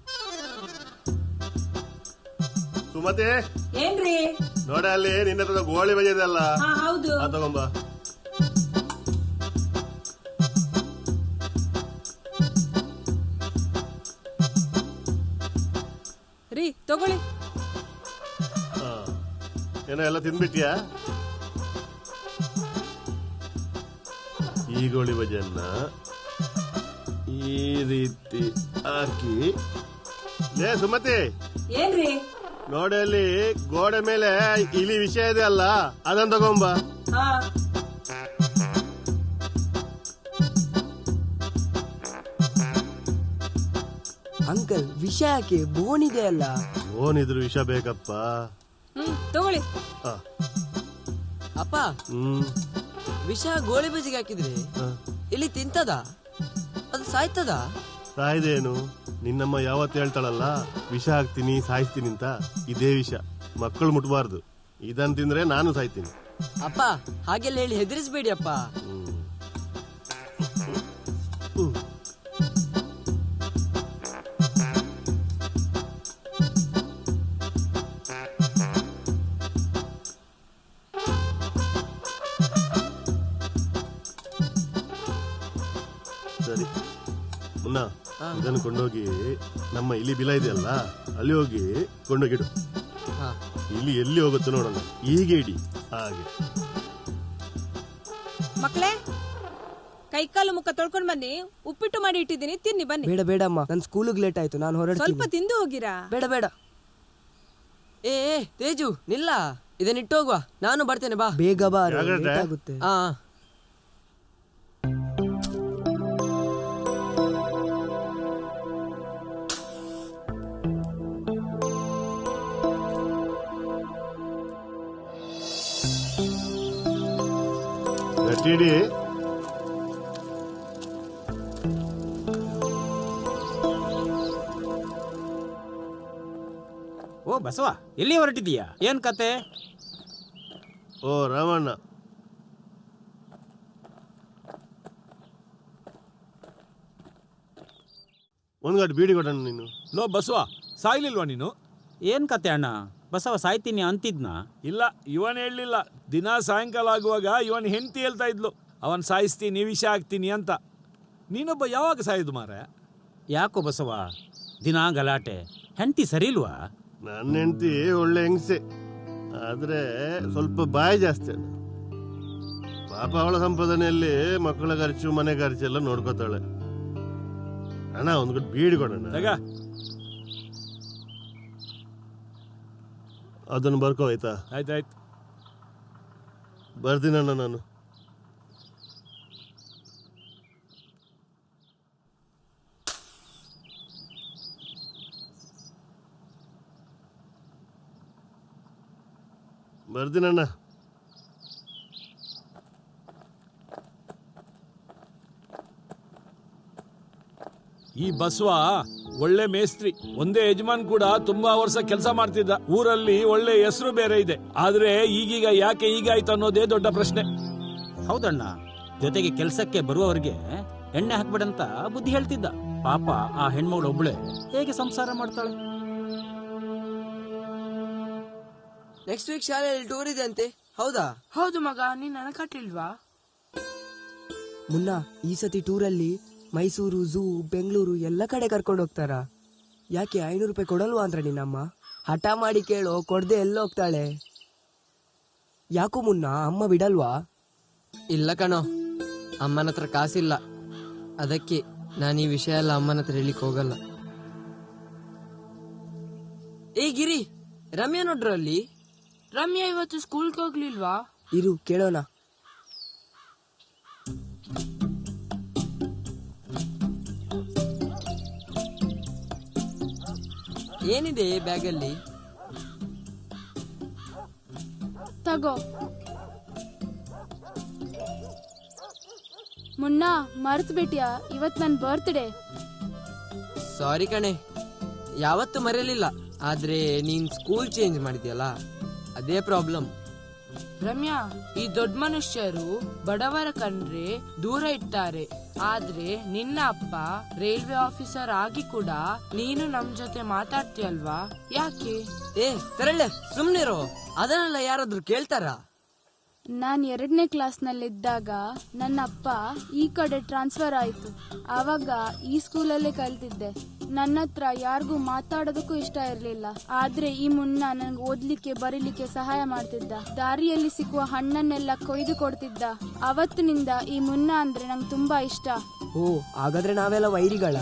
ಸುಮತಿ, ಏನ್ರಿ? ನೋಡ, ಅಲ್ಲಿ ನಿನ್ನ ಹತ್ರ ಗೋಳಿ ಬಜೆ ಇದೆ ಅಲ್ಲ, ಹೌದು, ತಗೊಂಬ. ರೀ, ತಗೊಳ್ಳಿ. ಏನೋ ಎಲ್ಲ ತಿಂದ್ಬಿಟ್ಯಾ? ಈ ಗೋಳಿ ಬಜೆಯನ್ನ ಈ ರೀತಿ ಹಾಕಿ. ಲೇ ಸುಮತಿ, ಏನ್ರಿ? ನೋಡಲ್ಲಿ ಗೋಡೆ ಮೇಲೆ ಇಲಿ ವಿಷಯ ಇದೆ ಅಲ್ಲ, ಅದನ್ನ ತಗೊಂಬ. ಅಂಕಲ್, ವಿಷ ಯಾಕೆ? ಬೋನ್ ಇದೆ ಅಲ್ಲ. ಬೋನ್ ಇದ್ರು ವಿಷ ಬೇಕಪ್ಪ. ತಗೊಳ್ಳಿ. ಅಪ್ಪ, ವಿಷ ಗೋಳಿ ಬಜಿಗೆ ಹಾಕಿದ್ರೆ ಇಲ್ಲಿ ತಿಂತದ? ಅದು ಸಾಯ್ತದ? ಸಾಯ್ದೇನು? ನಿನ್ನಮ್ಮ ಯಾವತ್ತು ಹೇಳ್ತಾಳಲ್ಲ, ವಿಷ ಹಾಕ್ತೀನಿ ಸಾಯಿಸ್ತೀನಿ ಅಂತ. ಇದೇ ವಿಷ, ಮಕ್ಕಳು ಮುಟ್ಬಾರ್ದು. ಇದನ್ ತಿಂದ್ರೆ ನಾನು ಸಾಯ್ತೀನಿ. ಅಪ್ಪ, ಹಾಗೆಲ್ಲ ಹೇಳಿ ಹೆದರಿಸ್ಬೇಡಿ ಅಪ್ಪ. ಸರಿ ಮುನ್ನ, ಇದನ್ನು ಕೊಂಡೋಗಿ ನಮ್ಮ ಇಲಿ ಬಿಲ ಇದೆಯಲ್ಲ, ಅಲ್ಲಿ ಹೋಗಿ ಕೊಂಡೋಗಿಡು. ಇಲಿ ಎಲ್ಲಿ ಹೋಗುತ್ತೆ ನೋಡೋಣ, ಹೀಗೆ ಇಡಿ. ಹಾಗೆ ಮಕ್ಕಳೇ, ಕೈಕಾಲು ಮುಖ ತೊಳ್ಕೊಂಡ್ ಬನ್ನಿ. ಉಪ್ಪಿಟ್ಟು ಮಾಡಿ ಇಟ್ಟಿದ್ದೀನಿ, ತಿನ್ನಿ ಬನ್ನಿ. ಬೇಡ ಬೇಡಮ್ಮ, ನನ್ ಸ್ಕೂಲಿಗೆ ಲೇಟ್ ಆಯ್ತು, ನಾನು ಹೊರಡ್ತೀನಿ. ಸ್ವಲ್ಪ ತಿಂದು ಹೋಗಿರಾ? ಬೇಡ ಬೇಡ. ಏ ತೇಜು, ನಿಲ್ಲ, ಇದನ್ನಿಟ್ಟು ಹೋಗುವ. ನಾನು ಬರ್ತೇನೆ, ಬಾ. ಬೇಗ ಬಾ, ಆಗುತ್ತೆ. ಗಟ್ಟಿಡಿ. ಓ ಬಸವ, ಎಲ್ಲಿ ಹೊರಟಿದೀಯಾ? ಏನ್ ಕತೆ? ಓ ರಾಮಣ್ಣ, ಒಂದ್ ಗಂಟೆ ಬೀಡಿ ಕೊಡೋಣ ನೀನು. ಲೋ ಬಸವ, ಸಾಯ್ಲಿಲ್ವಾ ನೀನು? ಏನ್ ಕತೆ ಅಣ್ಣ? ಬಸವ ಸಾಯ್ತೀನಿ ಅಂತಿದ್ನ. ಇಲ್ಲ, ಇವನ್ ಹೇಳಲಿಲ್ಲ. ದಿನ ಸಾಯಂಕಾಲ ಆಗುವಾಗ ಇವನ್ ಹೆಂಡತಿ ಹೇಳ್ತಾ ಇದ್ಲು, ಅವನ್ ಸಾಯಿಸ್ತೀನಿ, ವಿಷ ಹಾಕ್ತೀನಿ ಅಂತ. ನೀನೊಬ್ಬ ಯಾವಾಗ ಸಾಯುದು ಮಾರೆ? ಯಾಕೋ ಬಸವ ದಿನ ಗಲಾಟೆ? ಹೆಂಡತಿ ಸರಿ ಇಲ್ವಾ? ನನ್ನ ಹೆಂಡತಿ ಒಳ್ಳೆ ಹೆಂಗಸೆ, ಆದ್ರೆ ಸ್ವಲ್ಪ ಬಾಯಿ ಜಾಸ್ತಿ. ಪಾಪ ಅವಳ ಸಂಪಾದನೆಯಲ್ಲಿ ಮಕ್ಕಳ ಖರ್ಚು, ಮನೆ ಖರ್ಚು ಎಲ್ಲ ನೋಡ್ಕೋತಾಳೆ. ಅಣ್ಣ ಒಂದ್ ಗುಡ್ ಬೀಡಿ ಕೊಡೋಣ. ಅದನ್ನು ಬರ್ಕೋ ಆಯ್ತಾ? ಆಯ್ತಾಯ್ತು, ಬರ್ತೀನಣ್ಣ ನಾನು. ಬರ್ತೀನಣ್ಣ. ಈ ಬಸವ ಒಳ್ಳೆ ಮೇಸ್ತ್ರಿ, ಒಂದೇ ಯಜಮಾನ್ ಕೂಡ ತುಂಬಾ ವರ್ಷ ಕೆಲಸ ಮಾಡ್ತಿದ್ದ. ಊರಲ್ಲಿ ಒಳ್ಳೆ ಹೆಸರು ಬೇರೆ ಇದೆ. ಆದ್ರೆ ಈಗೀಗ ಯಾಕೆ ಹೀಗಾಯ್ತು ಅನ್ನೋದೇ ದೊಡ್ಡ ಪ್ರಶ್ನೆ. ಹೌದಣ್ಣ, ಜೊತೆಗೆ ಕೆಲಸಕ್ಕೆ ಬರುವವರಿಗೆ ಎಣ್ಣೆ ಹಾಕ್ಬಿಡಂತ ಬುದ್ಧಿ ಹೇಳ್ತಿದ್ದ. ಪಾಪ ಆ ಹೆಣ್ಮಗಳು ಒಬ್ಳೆ ಹೇಗೆ ಸಂಸಾರ ಮಾಡ್ತಾಳೆ? ನೆಕ್ಸ್ಟ್ ವೀಕ್ ಶಾಲೆಯಲ್ಲಿ ಟೂರ್ ಇದೆ ಅಂತೆ, ಹೌದಾ? ಹೌದು ಮಗ, ನೀನ್ ನನಗೆ ಕಟ್ಲಿಲ್ವಾ? ಮುನ್ನ ಈ ಸತಿ ಟೂರಲ್ಲಿ ಮೈಸೂರು, ಝೂ, ಬೆಂಗಳೂರು ಎಲ್ಲ ಕಡೆ ಕರ್ಕೊಂಡು ಹೋಗ್ತಾರ. ಯಾಕೆ 500 ರೂಪಾಯಿ ಕೊಡಲ್ವಾ ಅಂದ್ರೆ ನಿನ್ನಮ್ಮ? ಹಠ ಮಾಡಿ ಕೇಳೋ, ಕೊಡದೆ ಎಲ್ಲ ಹೋಗ್ತಾಳೆ. ಯಾಕೋ ಮುನ್ನ ಅಮ್ಮ ಬಿಡಲ್ವಾ? ಇಲ್ಲ ಕಣೋ, ಅಮ್ಮನ ಹತ್ರ ಕಾಸಿಲ್ಲ. ಅದಕ್ಕೆ ನಾನು ಈ ವಿಷಯ ಎಲ್ಲ ಅಮ್ಮನ ಹತ್ರ ಹೇಳಿಕ್ ಹೋಗಲ್ಲ. ಏ ಗಿರಿ, ರಮ್ಯಾ ನೋಡ್ರು ಅಲ್ಲಿ. ರಮ್ಯಾ ಇವತ್ತು ಸ್ಕೂಲ್ಗೆ ಹೋಗ್ಲಿಲ್ವಾ? ಇರು ಕೇಳೋಣ. ಏನಿದೆ ಬ್ಯಾಗಲ್ಲಿ? ತಗೋ. ಮುನ್ನ ಮರ್ತ್ ಬಿಟ್ಯಾ? ಇವತ್ ನನ್ ಬರ್ತ್ಡೇ. ಸಾರಿ ಕಣೆ, ಯಾವತ್ತೂ ಮರೆಯಲಿಲ್ಲ. ಆದ್ರೆ ನೀನ್ ಸ್ಕೂಲ್ ಚೇಂಜ್ ಮಾಡಿದ್ಯಲ್ಲ, ಅದೇ ಪ್ರಾಬ್ಲಮ್. ರಮ್ಯಾ, ಈ ದೊಡ್ಡ ಮನುಷ್ಯರು ಬಡವರ ಕಂಡ್ರೆ ದೂರ ಇಡ್ತಾರೆ. ಆದ್ರೆ ನಿನ್ನ ಅಪ್ಪ ರೈಲ್ವೆ ಆಫೀಸರ್ ಆಗಿ ಕೂಡ ನೀನು ನಮ್ ಜೊತೆ ಮಾತಾಡ್ತೀಯಲ್ವಾ, ಯಾಕೆ? ಏ ತರಳ್ಳೆ, ಸುಮ್ನಿರೋ. ಅದನ್ನೆಲ್ಲ ಯಾರಾದ್ರೂ ಕೇಳ್ತಾರಾ? ನಾನ್ 2ನೇ ಕ್ಲಾಸ್ನಲ್ಲಿದ್ದಾಗ ನನ್ನ ಅಪ್ಪ ಈ ಕಡೆ ಟ್ರಾನ್ಸ್ಫರ್ ಆಯ್ತು. ಆವಾಗ ಈ ಸ್ಕೂಲಲ್ಲೇ ಕಲ್ತಿದ್ದೆ. ನನ್ನ ಹತ್ರ ಯಾರಿಗೂ ಮಾತಾಡೋದಕ್ಕೂ ಇಷ್ಟ ಇರ್ಲಿಲ್ಲ. ಆದ್ರೆ ಈ ಮುನ್ನ ನನ್ಗೆ ಓದ್ಲಿಕ್ಕೆ ಬರೀಲಿಕ್ಕೆ ಸಹಾಯ ಮಾಡ್ತಿದ್ದ. ದಾರಿಯಲ್ಲಿ ಸಿಕ್ಕುವ ಹಣ್ಣನ್ನೆಲ್ಲ ಕೊಯ್ದು ಕೊಡ್ತಿದ್ದ. ಅವತ್ತಿನಿಂದ ಈ ಮುನ್ನ ಅಂದ್ರೆ ನಂಗೆ ತುಂಬಾ ಇಷ್ಟ. ಓ, ಹಾಗಾದ್ರೆ ನಾವೆಲ್ಲ ವೈರಿಗಳ?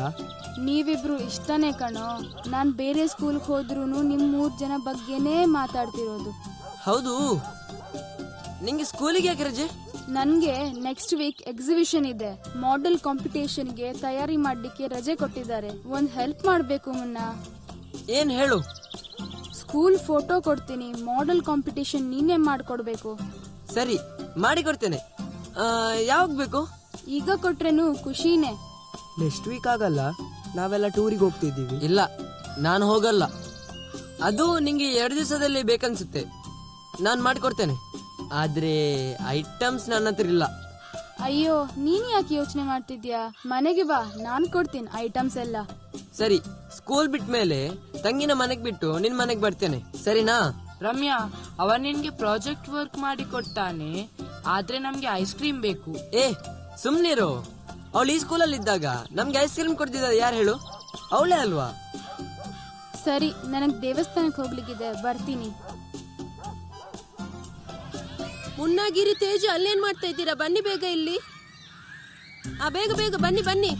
ನೀವಿಬ್ರು ಇಷ್ಟನೇ ಕಣೋ. ನಾನ್ ಬೇರೆ ಸ್ಕೂಲ್ಗೆ ಹೋದ್ರೂನು ನಿಮ್ 3 ಜನ ಬಗ್ಗೆನೇ ಮಾತಾಡ್ತಿರೋದು. ಹೌದು, ನಿಂಗೆ ಸ್ಕೂಲಿಗೆ ಯಾಕೆ ರಜೆ? ನನ್ಗೆ ನೆಕ್ಸ್ಟ್ ವೀಕ್ ಎಕ್ಸಿಬಿಷನ್ ಇದೆ. ಮಾಡೆಲ್ ಕಾಂಪಿಟೇಷನ್ಗೆ ತಯಾರಿ ಮಾಡ್ಲಿಕ್ಕೆ ರಜೆ ಕೊಟ್ಟಿದ್ದಾರೆ. ಒಂದ್ ಹೆಲ್ಪ್ ಮಾಡ್ಬೇಕು ಮುನ್ನ. ಏನ್ ಹೇಳು? ಸ್ಕೂಲ್ ಫೋಟೋ ಕೊಡ್ತೀನಿ, ಮಾಡೆಲ್ ಕಾಂಪಿಟೇಷನ್ ನೀನೇ ಮಾಡ್ಕೊಡ್ಬೇಕು. ಸರಿ, ಮಾಡಿಕೊಡ್ತೇನೆ. ಯಾವಾಗ ಬೇಕು? ಈಗ ಕೊಟ್ರೇನು ಖುಷಿನೇ. ನೆಕ್ಸ್ಟ್ ವೀಕ್ ಆಗಲ್ಲ, ನಾವೆಲ್ಲ ಟೂರಿಗೆ ಹೋಗ್ತಿದ್ದೀವಿ. ಇಲ್ಲ, ನಾನು ಹೋಗಲ್ಲ. ಅದು ನಿಂಗೆ 2 ದಿವಸದಲ್ಲಿ ಬೇಕನ್ಸುತ್ತೆ. ನಾನು ಮಾಡಿಕೊಡ್ತೇನೆ. ಆದ್ರೆ ಐಟಮ್ಸ್ ನನ್ನ ಹತ್ರ ಇಲ್ಲ. ಅಯ್ಯೋ, ನೀನ್ ಯಾಕೆ ಯೋಚನೆ ಮಾಡ್ತಿದ್ಯಾ? ಮನೆಗೆ ಬಾ, ನಾನ್ ಕೊಡ್ತೀನಿ ಐಟಮ್ಸ್ ಎಲ್ಲ. ಸರಿ, ಸ್ಕೂಲ್ ಬಿಟ್ಟ ಮೇಲೆ ತಂಗಿನ ಮನೆಗ್ ಬಿಟ್ಟು ನಿನ್ ಮನೆಗ್ ಬರ್ತೇನೆ, ಸರಿನಾ? ರಮ್ಯಾ, ಅವ ನಿನ್ಗೆ ಪ್ರಾಜೆಕ್ಟ್ ವರ್ಕ್ ಮಾಡಿ ಕೊಡ್ತಾನೆ. ಆದ್ರೆ ನಮ್ಗೆ ಐಸ್ ಕ್ರೀಮ್ ಬೇಕು. ಏ ಸುಮ್ನಿರು. ಅವಳು ಈ ಸ್ಕೂಲಲ್ಲಿ ಇದ್ದಾಗ ನಮ್ಗೆ ಐಸ್ ಕ್ರೀಮ್ ಕೊಡ್ತಿದ್ದ ಯಾರು ಹೇಳು? ಅವಳೇ ಅಲ್ವಾ? ಸರಿ, ನನಗ್ ದೇವಸ್ಥಾನಕ್ಕೆ ಹೋಗ್ಲಿಕ್ಕಿದೆ, ಬರ್ತೀನಿ. ಮುನ್ನಾಗಿರಿ, ತೇಜ, ಅಲ್ಲೇನ್ ಮಾಡ್ತಾ ಇದ್ದೀರಾ? ಬನ್ನಿ ಬೇಗ ಇಲ್ಲಿ. ಬೇಗ ಬೇಗ ಬನ್ನಿ ಬನ್ನಿ.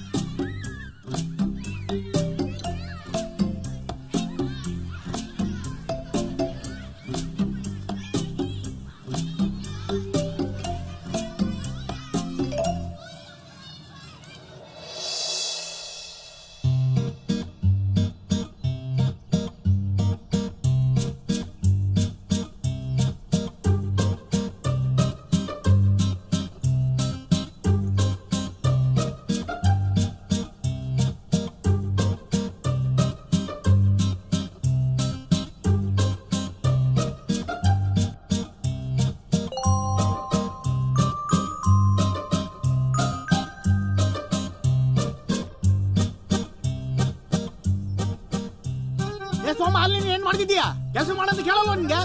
ಸೋಮ ಅಲ್ಲಿ ನೀನ್ ಏನ್ ಮಾಡ್ತಿದ್ದೀಯಾ? ಕೆಲಸ ಮಾಡೋದು ಕೇಳಲ್ವ ನಿನ್ಗೆ?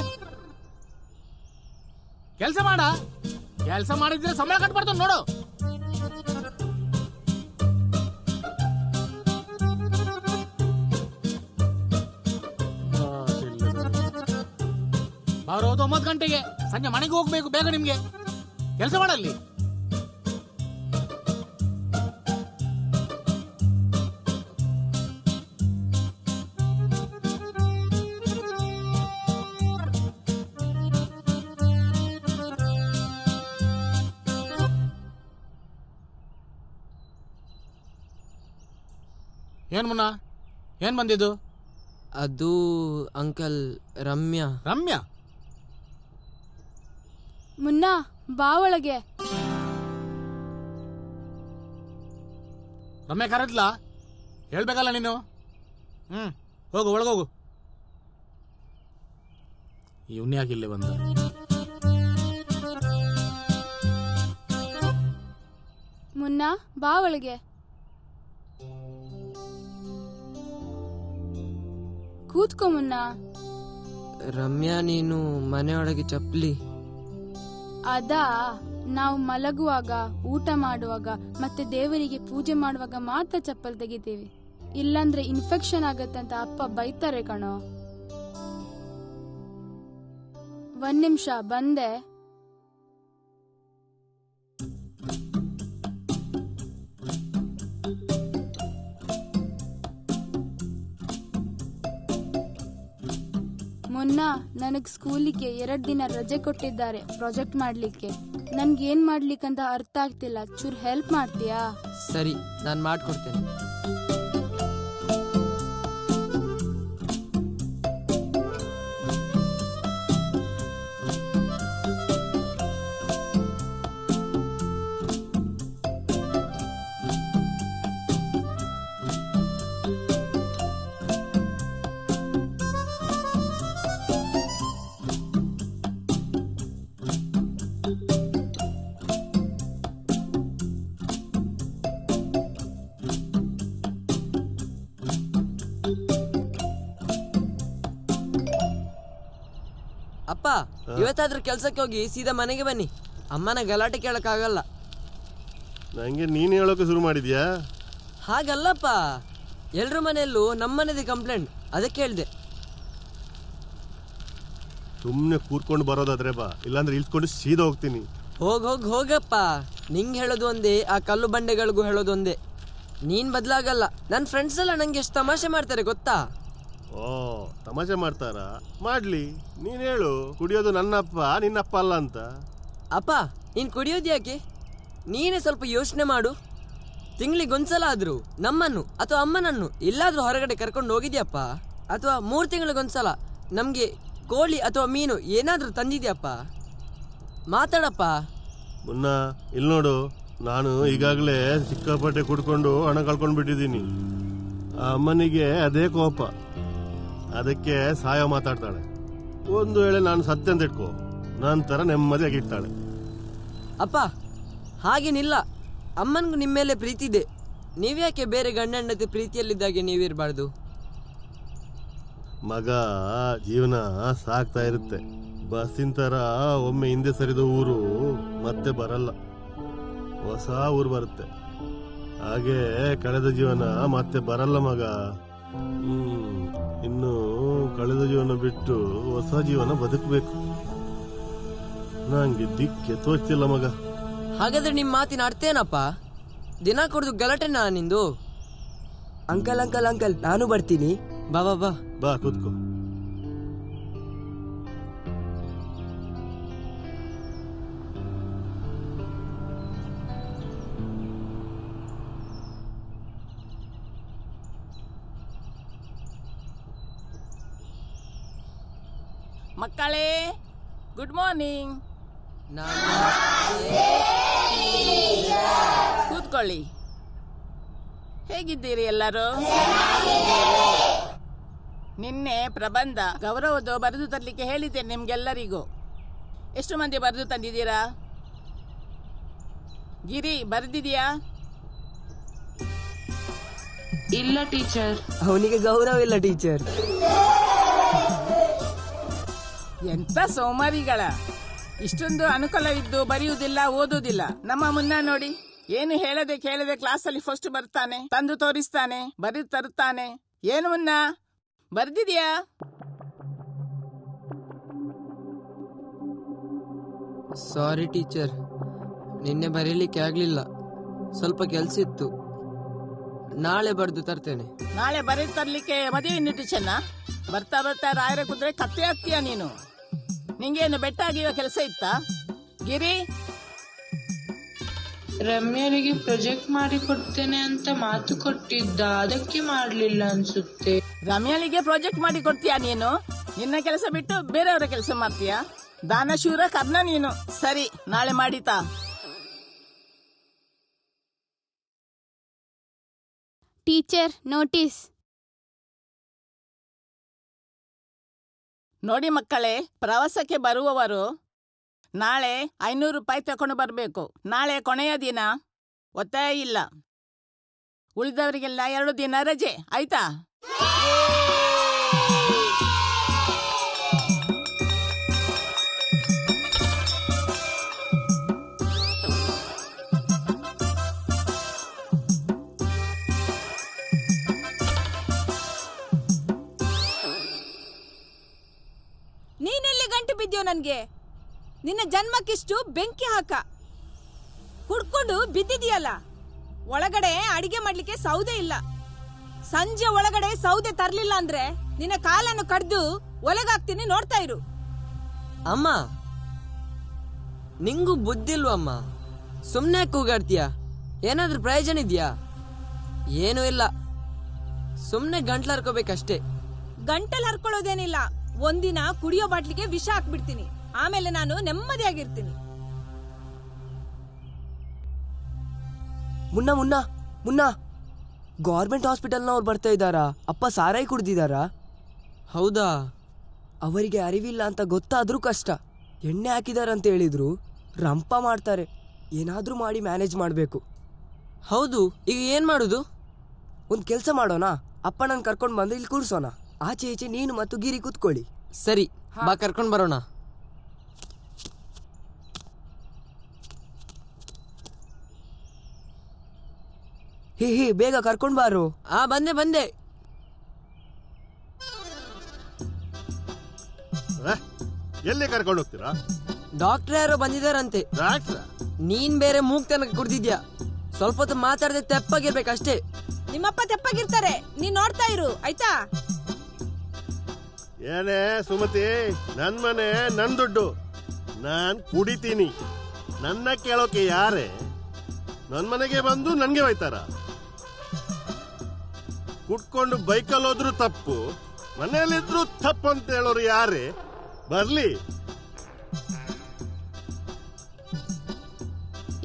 ಕೆಲಸ ಮಾಡ. ಕೆಲಸ ಮಾಡಿದ್ರೆ ಸಂಬಳ ಕಟ್ಬಾರ್ದು ನೋಡು. ಬರೋದು 9 ಗಂಟೆಗೆ, ಸಂಜೆ ಮನೆಗೆ ಹೋಗ್ಬೇಕು ಬೇಗ. ನಿಮ್ಗೆ ಕೆಲಸ ಮಾಡಲ್ಲಿ. ಏನ್ ಮುನ್ನ, ಏನ್ ಬಂದಿದ್ದು? ಅದು ಅಂಕಲ್ ರಮ್ಯಾ. ರಮ್ಯಾ? ಮುನ್ನ ಬಾ ಒಳಗೆ. ರಮ್ಯಾ ಕರೆದ್ಲಾ? ಹೇಳ್ಬೇಕಲ್ಲ ನೀನು. ಹೋಗು, ಒಳಗೋಗು. ಇವನ್ ಯಾಕೆ ಇಲ್ಲೇ ಬಂದ? ಮುನ್ನ ಬಾ ಒಳಗೆ. ಕೂತ್ಕೋ ಮುನ್ನ. ರಮ್ಯಾ, ನೀನು ಮನೆಯೊಳಗೆ ಚಪ್ಪಲಿ. ಅದಾ, ನಾವು ಮಲಗುವಾಗ, ಊಟ ಮಾಡುವಾಗ ಮತ್ತೆ ದೇವರಿಗೆ ಪೂಜೆ ಮಾಡುವಾಗ ಮಾತ್ರ ಚಪ್ಪಲ್ ತೆಗಿತೀವಿ. ಇಲ್ಲಾಂದ್ರೆ ಇನ್ಫೆಕ್ಷನ್ ಆಗತ್ತಂತ ಅಪ್ಪ ಬೈತಾರೆ ಕಣೋ. 1 ನಿಮಿಷ ಬಂದೆ. ಮುನ್ನ, ನನಗ್ ಸ್ಕೂಲಿಗೆ 2 ದಿನ ರಜೆ ಕೊಟ್ಟಿದ್ದಾರೆ ಪ್ರಾಜೆಕ್ಟ್ ಮಾಡ್ಲಿಕ್ಕೆ. ನನ್ಗೆ ಏನ್ ಮಾಡ್ಲಿಕ್ಕಂತ ಅರ್ಥ ಆಗ್ತಿಲ್ಲ. ಚೂರ್ ಹೆಲ್ಪ್ ಮಾಡ್ತೀಯಾ? ಸರಿ, ನಾನು ಮಾಡ್ಕೊಡ್ತೇನೆ. ಅಪ್ಪ, ಇವತ್ತಾದ್ರೂ ಕೆಲ್ಸಕ್ಕೆ ಹೋಗಿ ಸೀದಾ ಮನೆಗೆ ಬನ್ನಿ. ಅಮ್ಮನ ಗಲಾಟೆ ಕೇಳಕ್ಕಾಗಲ್ಲ. ನಂಗೆ ನೀನ್ ಹೇಳೋಕೆ ಶುರು ಮಾಡಿದ್ಯಾ? ಹಾಗಲ್ಲಪ್ಪ, ಎಲ್ರ ಮನೆಯಲ್ಲೂ ನಮ್ಮನೆದೇ ಕಂಪ್ಲೇಂಟ್, ಅದಕ್ಕೆ ಹೇಳ್ದೆ. ಸುಮ್ನೆ ಕೂರ್ಕೊಂಡು ಬರೋದಾದ್ರೆ ಬಾ, ಇಲ್ಲಾಂದ್ರೆ ಇಳ್ಸ್ಕೊಂಡು ಸೀದಾ ಹೋಗ್ತೀನಿ. ಹೋಗಪ್ಪ. ನಿಂಗೆ ಹೇಳೋದು ಒಂದೇ, ಆ ಕಲ್ಲು ಬಂಡೆಗಳಿಗೂ ಹೇಳೋದು ಒಂದೇ. ನೀನ್ ಬದ್ಲಾಗಲ್ಲ. ನನ್ನ ಫ್ರೆಂಡ್ಸ್ ಎಲ್ಲ ನಂಗೆ ಎಷ್ಟು ತಮಾಷೆ ಮಾಡ್ತಾರೆ ಗೊತ್ತಾ? ಓ, ತಮಾಷೆ ಮಾಡ್ತಾರ? ಮಾಡ್ಲಿ. ನೀನ್ ಹೇಳು, ಕುಡಿಯೋದು ನನ್ನಪ್ಪ ನಿನ್ನಪ್ಪ ಅಲ್ಲ ಅಂತ. ಅಪ್ಪ, ನೀನ್ ಕುಡಿಯೋದು ಯಾಕೆ? ನೀನೇ ಸ್ವಲ್ಪ ಯೋಚನೆ ಮಾಡು. ತಿಂಗಳಿಗೊಂದ್ಸಲ ಆದ್ರೂ ನಮ್ಮನ್ನು ಅಥವಾ ಅಮ್ಮನನ್ನು ಎಲ್ಲಾದ್ರೂ ಹೊರಗಡೆ ಕರ್ಕೊಂಡು ಹೋಗಿದ್ಯಪ್ಪ? ಅಥವಾ 3 ತಿಂಗಳಿಗೊಂದ್ಸಲ ನಮ್ಗೆ ಕೋಳಿ ಅಥವಾ ಮೀನು ಏನಾದ್ರೂ ತಂದಿದ್ಯಪ್ಪ? ಮಾತಾಡಪ್ಪ. ಮುನ್ನ, ಇಲ್ಲಿ ನೋಡು, ನಾನು ಈಗಾಗಲೇ ಸಿಕ್ಕಾಪಟ್ಟೆ ಕುಡ್ಕೊಂಡು ಹಣ ಕಳ್ಕೊಂಡು ಬಿಟ್ಟಿದ್ದೀನಿ. ಆ ಅಮ್ಮನಿಗೆ ಅದೇ ಕೋಪ, ಅದಕ್ಕೆ ಸಾಯ ಮಾತಾಡ್ತಾಳೆ. ಒಂದು ವೇಳೆ ನಾನು ಸತ್ಯ ಅಂತ ಇಟ್ಕೋ, ನಂತರ ನೆಮ್ಮದಿಯಾಗಿರ್ತಾಳೆ. ಅಪ್ಪ, ಹಾಗೇನಿಲ್ಲ. ಅಮ್ಮನಿಗೂ ನಿಮ್ಮ ಮೇಲೆ ಪ್ರೀತಿ ಇದೆ. ನೀವ್ಯಾಕೆ ಬೇರೆ ಗಂಡ ಹೆಂಡತಿ ಪ್ರೀತಿಯಲ್ಲಿದ್ದಾಗೆ ನೀವಿರಬಾರ್ದು? ಮಗ, ಜೀವನ ಸಾಕ್ತಾ ಇರುತ್ತೆ. ಬಸ್ಸಿನ ತರ ಒಮ್ಮೆ ಹಿಂದೆ ಸರಿದ ಊರು ಮತ್ತೆ ಬರಲ್ಲ, ಹೊಸ ಊರು ಬರುತ್ತೆ. ಹಾಗೆ ಕಳೆದ ಜೀವನ ಮತ್ತೆ ಬರಲ್ಲ ಮಗ. ಇನ್ನು ಕಳೆದ ಜೀವನ ಬಿಟ್ಟು ಹೊಸ ಜೀವನ ಬದುಕಬೇಕು. ನಂಗೆ ದಿಕ್ಕೆ ತೋಚ್ತಿಲ್ಲ ಮಗ. ಹಾಗಾದ್ರೆ ನಿಮ್ ಮಾತಿನ ಅರ್ಥ ಏನಪ್ಪ? ದಿನ ಕುಡಿದು ಗಲಾಟೆನಾ ನಿಂದು? ಅಂಕಲ್ ಅಂಕಲ್ ಅಂಕಲ್, ನಾನು ಬರ್ತೀನಿ. ಬಾ ಬಾ ಬಾ ಬಾ, ಕೂತ್ಕೋ. ಮಕ್ಕಳೇ, ಗುಡ್ ಮಾರ್ನಿಂಗ್. ಕೂತ್ಕೊಳ್ಳಿ. ಹೇಗಿದ್ದೀರಿ ಎಲ್ಲರೂ? ನಿನ್ನೆ ಪ್ರಬಂಧ ಗೌರವದ ಬರೆದು ತರಲಿಕ್ಕೆ ಹೇಳಿದ್ದೆ ನಿಮ್ಗೆಲ್ಲರಿಗೂ. ಎಷ್ಟು ಮಂದಿ ಬರೆದು ತಂದಿದ್ದೀರಾ? ಗಿರಿ, ಬರೆದಿದ್ಯಾ? ಇಲ್ಲ ಟೀಚರ್. ಅವನಿಗೆ ಗೌರವ ಇಲ್ಲ ಟೀಚರ್. ಎಂತ ಸೋಮಾರಿಗಳ, ಇಷ್ಟೊಂದು ಅನುಕೂಲವಿದ್ದು ಬರೆಯುವುದಿಲ್ಲ, ಓದುವುದಿಲ್ಲ. ನಮ್ಮ ಮುನ್ನ ನೋಡಿ, ಏನು ಹೇಳದೆ ಕೇಳದೆ ಕ್ಲಾಸಲ್ಲಿ ಫಸ್ಟ್ ಬರ್ತಾನೆ, ತಂದು ತೋರಿಸ್ತಾನೆ, ಬರೆದು ತರುತ್ತಾನೆ. ಏನು ಮುನ್ನ ಬರ್ದಿದ್ಯಾ? ಸಾರಿ ಟೀಚರ್, ನಿನ್ನೆ ಬರೀಲಿಕ್ಕೆ ಆಗ್ಲಿಲ್ಲ, ಸ್ವಲ್ಪ ಕೆಲ್ಸ ಇತ್ತು. ನಾಳೆ ಬರೆದು ತರ್ತೇನೆ. ನಾಳೆ ಬರೆದು ತರ್ಲಿಕ್ಕೆ ಮದುವೆ ಇನ್ವಿಟೇಷನ್? ಬರ್ತಾ ಬರ್ತಾ ರಾಯರ ಕುದ್ರೆ ಕತ್ತೆ ಆಗ್ತೀಯ ನೀನು. ನಿಂಗೇನು ಬೆಟ್ಟ ಆಗಿರೋ ಕೆಲಸ ಇತ್ತಾ ಗಿರಿ? ರಮ್ಯರಿಗೆ ಪ್ರಾಜೆಕ್ಟ್ ಮಾಡಿ ಕೊಡ್ತೇನೆ ಅಂತ ಮಾತು ಕೊಟ್ಟಿದ್ದ, ಅದಕ್ಕೆ ಮಾಡ್ಲಿಲ್ಲ ಅನ್ಸುತ್ತೆ. ರಮ್ಯಾಳಿಗೆ ಪ್ರಾಜೆಕ್ಟ್ ಮಾಡಿ ಕೊಡ್ತೀಯಾ ನೀನು? ನಿನ್ನ ಕೆಲಸ ಬಿಟ್ಟು ಬೇರೆಯವರ ಕೆಲಸ ಮಾಡ್ತೀಯಾ? ದಾನಶೂರ ಕರ್ಣ ನೀನು. ಸರಿ, ನಾಳೆ ಮಾಡಿತಾ? Teacher notice. ನೋಡಿ ಮಕ್ಕಳೇ, ಪ್ರವಾಸಕ್ಕೆ ಬರುವವರು ನಾಳೆ 500 ರೂಪಾಯಿ ತಕೊಂಡು ಬರಬೇಕು. ನಾಳೆ ಕೊನೆಯ ದಿನ, ಒತ್ತಾಯ ಇಲ್ಲ. ಉಳಿದವರಿಗೆಲ್ಲ 2 ದಿನ ರಜೆ, ಆಯ್ತಾ? ನೀನೆಲ್ಲಿ ಗಂಟು ಬಿದ್ದ್ಯೋ ನನ್ಗೆ? ನಿನ್ನ ಜನ್ಮಕ್ಕಿಷ್ಟು ಬೆಂಕಿ ಹಾಕ. ಕುಡ್ಕೊಂಡು ಬಿದ್ದಿದೀಯಲ್ಲ. ಒಳಗಡೆ ಅಡಿಗೆ ಮಾಡ್ಲಿಕ್ಕೆ ಸೌದೆ ಇಲ್ಲ. ಸಂಜೆ ಒಳಗಡೆ ಸೌದೆ ತರ್ಲಿಲ್ಲ ಅಂದ್ರೆ ನಿನ್ನ ಕಾಲನ್ನು ಕಡ್ದು ಒಳಗಾಗ್ತೀನಿ, ನೋಡ್ತಾ ಇರು. ಅಮ್ಮ, ನಿಂಗೂ ಬುದ್ಧಿಲ್ವಮ್ಮ? ಸುಮ್ನೆ ಕೂಗಾಡ್ತೀಯ? ಏನಾದ್ರೂ ಪ್ರಯೋಜನ ಇದೆಯಾ? ಏನೂ ಇಲ್ಲ, ಸುಮ್ನೆ ಗಂಟ್ಲು ಹರ್ಕೋಬೇಕಷ್ಟೇ. ಗಂಟಲ್ ಹರ್ಕೊಳ್ಳೋದೇನಿಲ್ಲ. ಒಂದಿನ ಕುಡಿಯೋ ಬಾಟ್ಲಿಗೆ ವಿಷ ಹಾಕ್ಬಿಡ್ತೀನಿ, ಆಮೇಲೆ ನಾನು ನೆಮ್ಮದಿಯಾಗಿರ್ತೀನಿ. ಮುನ್ನ ಮುನ್ನ ಮುನ್ನ ಗೌರ್ಮೆಂಟ್ ಹಾಸ್ಪಿಟಲ್ನವ್ರು ಬರ್ತಾ ಇದ್ದಾರಾ? ಅಪ್ಪ ಸಾರಾಯಿ ಕುಡ್ದಿದ್ದಾರಾ? ಹೌದಾ? ಅವರಿಗೆ ಅರಿವಿಲ್ಲ ಅಂತ ಗೊತ್ತಾದ್ರೂ ಕಷ್ಟ. ಎಣ್ಣೆ ಹಾಕಿದಾರಂತ ಹೇಳಿದ್ರು, ರಂಪ ಮಾಡ್ತಾರೆ. ಏನಾದ್ರೂ ಮಾಡಿ ಮ್ಯಾನೇಜ್ ಮಾಡಬೇಕು. ಹೌದು, ಈಗ ಏನ್ ಮಾಡುದು? ಒಂದು ಕೆಲಸ ಮಾಡೋಣ, ಅಪ್ಪನನ್ನು ಕರ್ಕೊಂಡು ಬಂದು ಇಲ್ಲಿ ಕೂರ್ಸೋಣ. ಆಚೆ ಈಚೆ ನೀನು ಮತ್ತು ಗಿರಿ ಕೂತ್ಕೊಳ್ಳಿ. ಸರಿ, ಬಾ ಕರ್ಕೊಂಡು ಬರೋಣ. ಹೇ ಬೇಗ ಕರ್ಕೊಂಡು ಬಾರು. ಬಂದೆ ಬಂದೆ. ಎಲ್ಲಿ ಕರ್ಕೊಂಡು ಹೋಗ್ತೀರಾ? ಡಾಕ್ಟರ್ ಯಾರೋ ಬಂದಿದಾರಂತೆ. ನೀನ್ ಬೇರೆ ಮೂಗ್ ತನಕ ಕುಡ್ದಿದ್ಯಾ. ಸ್ವಲ್ಪ ಹೊತ್ತು ಮಾತಾಡದೆ ತೆಪ್ಪಾಗಿರ್ಬೇಕಷ್ಟೇ. ನಿಮ್ಮಪ್ಪ ತೆಪ್ಪಾಗಿರ್ತಾರೆ, ನೀನ್ ನೋಡ್ತಾ ಇರು, ಆಯ್ತಾ? ಏನೇ ಸುಮತಿ, ನನ್ ಮನೆ ನನ್ ದುಡ್ಡು, ನಾನ್ ಕುಡಿತೀನಿ. ನನ್ನ ಕೇಳೋಕೆ ಯಾರೇ? ನನ್ ಮನೆಗೆ ಬಂದು ನನ್ಗೆ ಹೋಯ್ತಾರ? ಕುಟ್ಕೊಂಡು ಬೈಕಲ್ಲಿ ಹೋದ್ರು ತಪ್ಪು, ಮನೆಯಲ್ಲಿದ್ರು ತಪ್ಪು ಅಂತ ಹೇಳೋರು ಯಾರೇ? ಬರ್ಲಿ.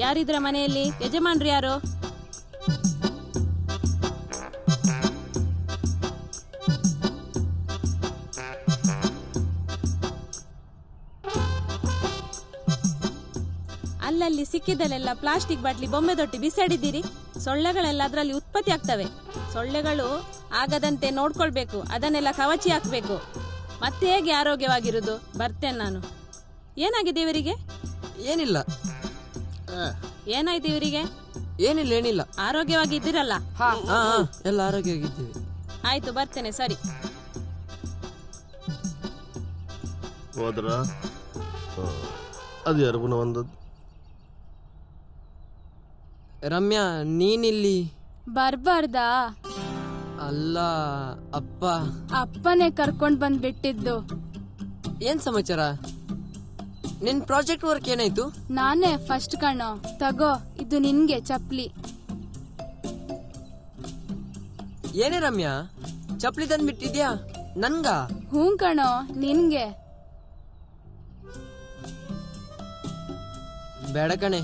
ಯಾರಿದ್ರ ಮನೆಯಲ್ಲಿ? ಯಜಮಾನ್ರು ಯಾರು? ಅಲ್ಲಲ್ಲಿ ಸಿಕ್ಕಿದಲ್ಲೆಲ್ಲ ಪ್ಲಾಸ್ಟಿಕ್ ಬಾಟ್ಲಿ, ಬೊಂಬೆ ತೊಟ್ಟಿ ಬಿಸಾಡಿದ್ದೀರಿ. ಸೊಳ್ಳೆಗಳೆಲ್ಲ ಅದರಲ್ಲಿ ಉತ್ಪತ್ತಿ ಆಗ್ತವೆ. ಸೊಳ್ಳೆಗಳು ಆಗದಂತೆ ನೋಡ್ಕೊಳ್ಬೇಕು, ಅದನ್ನೆಲ್ಲ ಕವಚಿ ಹಾಕ್ಬೇಕು. ಮತ್ತೆ ಹೇಗೆ ಆರೋಗ್ಯವಾಗಿರುವುದು? ಬರ್ತೇನೆ ನಾನು. ಏನಾಗಿದೆ ಇವರಿಗೆ? ಏನಿಲ್ಲ. ಏನಾಯ್ತು ಇವರಿಗೆ? ಏನಿಲ್ಲ ಏನಿಲ್ಲ. ಆರೋಗ್ಯವಾಗಿದ್ದೀರಲ್ಲ? ಎಲ್ಲ ಆರೋಗ್ಯವಾಗಿದ್ದೀವಿ. ಆಯ್ತು, ಬರ್ತೇನೆ. ಸರಿ. ಹೋದ್ರ ಅದು ಯಾರು ಪುನಃ ಒಂದದ್ದು? ರಮ್ಯಾ, ನೀನಿಲ್ಲಿ ಬರ್ಬಾರ್ದಾ? ಅಲ್ಲ, ಅಪ್ಪನೇ ಕರ್ಕೊಂಡ್ ಬಂದ್ಬಿಟ್ಟಿದ್ದು. ಏನ್ ಸಮಾಚಾರ? ನಿನ್ ಪ್ರಾಜೆಕ್ಟ್ ವರ್ಕ್ ಏನಾಯ್ತು? ನಾನೇ ಫಸ್ಟ್ ಕಣೋ. ತಗೋ, ಇದು ನಿನ್ಗೆ ಚಪ್ಲಿ. ಏನೇ ರಮ್ಯಾ, ಚಪ್ಲಿ ತಂದ್ಬಿಟ್ಟಿದ್ಯಾ ನನ್ಗ? ಹ್ಞೂ ಕಣೋ, ನಿನ್ಗೆ. ಬೇಡ ಕಣೆ,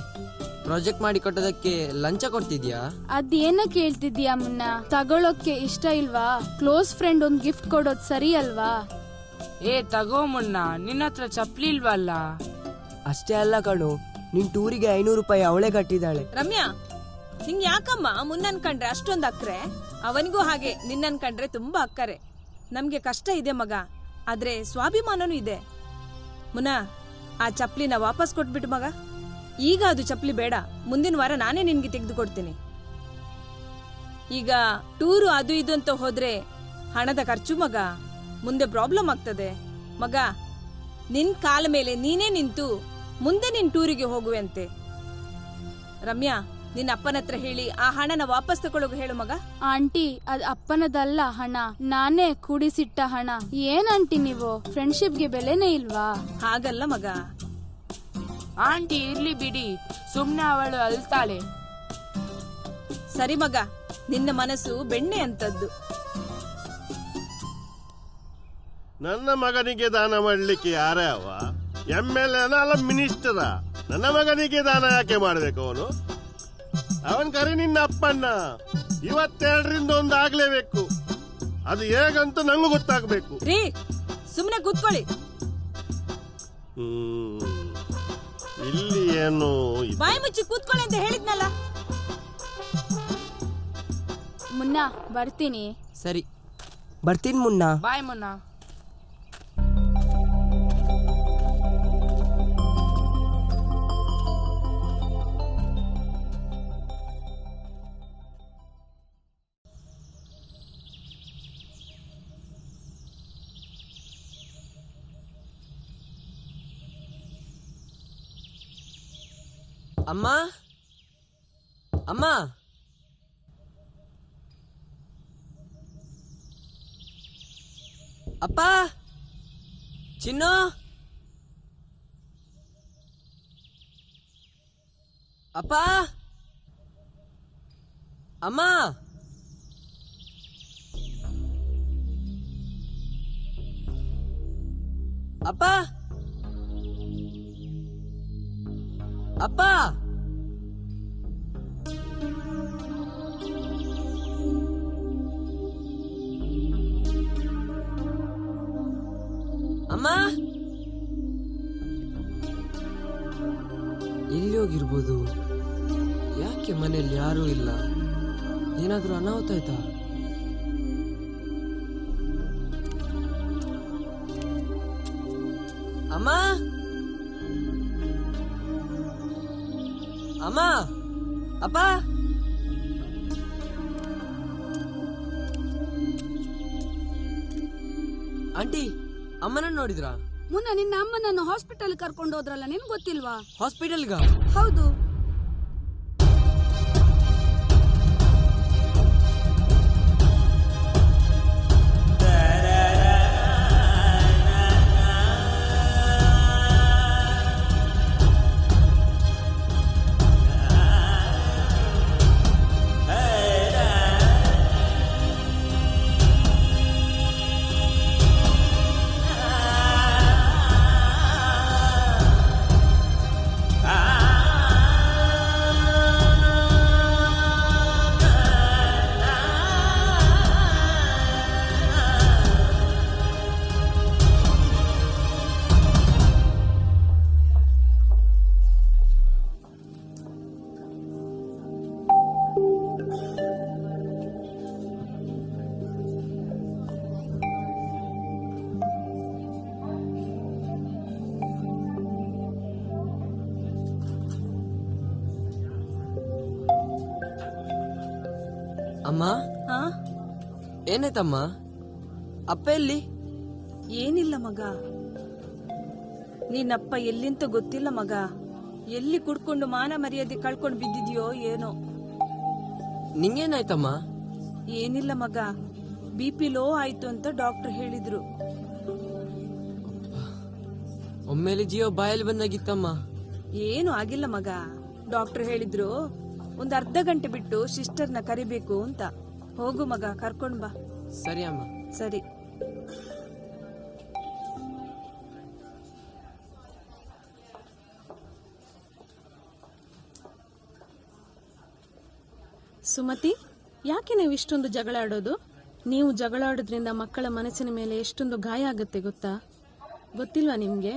ಪ್ರಾಜೆಕ್ಟ್ ಮಾಡಿ ಕೊಟ್ಟದಕ್ಕೆ ಲಂಚ ಕೊಡ್ತಿದ್ಯಾ? ಅದೇನ ಕೇಳ್ತಿದ್ಯಾ ಮುನ್ನ? ತಗೊಳಕ್ಕೆ ಇಷ್ಟ ಇಲ್ವಾ? ಕ್ಲೋಸ್ ಫ್ರೆಂಡ್ ಒಂದ್ ಗಿಫ್ಟ್ ಕೊಡೋದ್ ಸರಿ ಅಲ್ವಾ? ತಗೋ ಮುನ್ನ, ನಿನ್ನ ಹತ್ರ ಚಪ್ಲಿ ಇಲ್ವಲ್ಲ? ಅಷ್ಟೇ ಅಲ್ಲ ಕಣು, ನಿನ್ ಟೂರಿಗೆ 500 ರೂಪಾಯಿ ಅವಳೇ ಕಟ್ಟಿದ್ದಾಳೆ. ರಮ್ಯಾ, ನಿಂಗ್ ಯಾಕಮ್ಮ ಮುನ್ನನ್ ಕಂಡ್ರೆ ಅಷ್ಟೊಂದು ಅಕ್ರೆ? ಅವನಿಗೂ ಹಾಗೆ ನಿನ್ನನ್ ಕಂಡ್ರೆ ತುಂಬಾ ಅಕ್ಕರೆ. ನಮ್ಗೆ ಕಷ್ಟ ಇದೆ ಮಗ, ಆದ್ರೆ ಸ್ವಾಭಿಮಾನನೂ ಇದೆ. ಮುನಾ ಆ ಚಪ್ಲಿನ ವಾಪಸ್ ಕೊಟ್ಬಿಟ್ಟು ಮಗ. ಈಗ ಅದು ಚಪ್ಲಿ ಬೇಡ, ಮುಂದಿನ ವಾರ ನಾನೇ ನಿನ್ಗೆ ತೆಗೆದು ಕೊಡ್ತೀನಿ. ಈಗ ಟೂರು ಅದು ಇದು ಅಂತ ಹೋದ್ರೆ ಹಣದ ಖರ್ಚು ಮಗ, ಮುಂದೆ ಪ್ರಾಬ್ಲಮ್ ಆಗ್ತದೆ ಮಗ. ನಿನ್ ಕಾಲ ಮೇಲೆ ನೀನೇ ನಿಂತು ಮುಂದೆ ನಿನ್ ಟೂರಿಗೆ ಹೋಗುವಂತೆ. ರಮ್ಯಾ, ನಿನ್ನ ಅಪ್ಪನ ಹತ್ರ ಹೇಳಿ ಆ ಹಣನ ವಾಪಸ್ ತಗೊಳ್ಳೋಕೆ ಹೇಳು ಮಗ. ಆಂಟಿ, ಅದ್ ಅಪ್ಪನದಲ್ಲ ಹಣ, ನಾನೇ ಕೂಡಿಸಿಟ್ಟ ಹಣ. ಏನ್ ಆಂಟಿ ನೀವು, ಫ್ರೆಂಡ್ಶಿಪ್ಗೆ ಬೆಲೆನೇ ಇಲ್ವಾ? ಹಾಗಲ್ಲ ಮಗ. ಆಂಟಿ ಇರ್ಲಿ ಬಿಡಿ, ಸುಮ್ನೆ ಅವಳು ಅಳ್ತಾಳೆ. ಸರಿ ಮಗ, ನಿನ್ನ ಮನಸ್ಸು ಬೆಣ್ಣೆ ಅಂತದ್ದು. ನನ್ನ ಮಗನಿಗೆ ದಾನ ಮಾಡ್ಲಿಕ್ಕೆ ಯಾರೇ ಅವ? MLA ಅಲ್ಲ ಮಿನಿಸ್ಟರ? ನನ್ನ ಮಗನಿಗೆ ದಾನ ಯಾಕೆ ಮಾಡ್ಬೇಕು? ಅವನ್ ಕರಿ ನಿನ್ನ ಅಪ್ಪಣ್ಣ. 22ರಿಂದ ಒಂದು ಆಗ್ಲೇಬೇಕು. ಅದು ಹೇಗಂತ ನಂಗೂ ಗೊತ್ತಾಗ್ಬೇಕು. ರೀ, ಸುಮ್ನೆ ಕೂತ್ಕೊಳ್ಳಿ. ಇಲ್ಲಿ ಏನು ಬಾಯಿ ಮುಚ್ಚಿ ಕೂತ್ಕೊಳ್ಳಿ ಅಂತ ಹೇಳಿದ್ನಲ್ಲ. ಮುನ್ನ ಬರ್ತೀನಿ. ಸರಿ, ಬರ್ತೀನಿ ಮುನ್ನ. ಬಾಯ್ ಮುನ್ನ. ಅಮ್ಮ, ಅಮ್ಮ, ಅಪ್ಪ, ಚಿನ್ನು, ಅಪ್ಪ, ಅಮ್ಮ, ಅಪ್ಪ, ಅಪ್ಪ, ಅಮ್ಮ, ಎಲ್ಲಿ ಹೋಗಿರ್ಬೋದು? ಯಾಕೆ ಮನೆಯಲ್ಲಿ ಯಾರೂ ಇಲ್ಲ? ಏನಾದ್ರೂ ಅನಾಹುತ ಆಯ್ತಾ? ಅಮ್ಮ, ಅಮ್ಮ, ಅಪ್ಪ, ಆಂಟಿ, ಅಮ್ಮನ ನೋಡಿದ್ರಾ? ಮುನ್ನ ನಿನ್ನ ಅಮ್ಮನನ್ನು ಹಾಸ್ಪಿಟಲ್ ಕರ್ಕೊಂಡು ಹೋದ್ರಲ್ಲ, ನಿನ್ ಗೊತ್ತಿಲ್ವಾ? ಹಾಸ್ಪಿಟಲ್ಗ? ಹೌದು. ಅಮ್ಮ, ಏನಾಯ್ತಮ್ಮ? ಅಪ್ಪ ಎಲ್ಲಿ? ಏನಿಲ್ಲ ಮಗ, ನಿನ್ನಪ್ಪ ಎಲ್ಲಿಂತ ಗೊತ್ತಿಲ್ಲ ಮಗ. ಎಲ್ಲಿ ಕುಡ್ಕೊಂಡು ಮಾನ ಮರ್ಯಾದೆ ಕಳ್ಕೊಂಡು ಬಿದ್ದಿದ್ಯೋ ಏನೋ. ನಿಂಗೇನಾಯ್ತಮ್ಮ? ಏನಿಲ್ಲ ಮಗ, BP ಲೋ ಆಯ್ತು ಅಂತ ಡಾಕ್ಟರ್ ಹೇಳಿದ್ರು. ಒಮ್ಮೆಲೆ ಜೀವ ಬಾಯಲ್ಲಿ ಬಂದಾಗಿತ್ತಮ್ಮ. ಏನು ಆಗಿಲ್ಲ ಮಗ, ಡಾಕ್ಟರ್ ಹೇಳಿದ್ರು ಒಂದು ಅರ್ಧ ಗಂಟೆ ಬಿಟ್ಟು ಸಿಸ್ಟರ್ನ ಕರಿಬೇಕು ಅಂತ. ಹೋಗು ಮಗ, ಕರ್ಕೊಂಡ್ ಬಾ. ಸರಿ ಅಮ್ಮ. ಸರಿ. ಸುಮತಿ, ಯಾಕೆ ನೀವು ಇಷ್ಟೊಂದು ಜಗಳ ಆಡೋದು? ನೀವು ಜಗಳ ಆಡೋದ್ರಿಂದ ಮಕ್ಕಳ ಮನಸ್ಸಿನ ಮೇಲೆ ಎಷ್ಟೊಂದು ಗಾಯ ಆಗುತ್ತೆ ಗೊತ್ತಾ? ಗೊತ್ತಿಲ್ವಾ ನಿಮ್ಗೆ?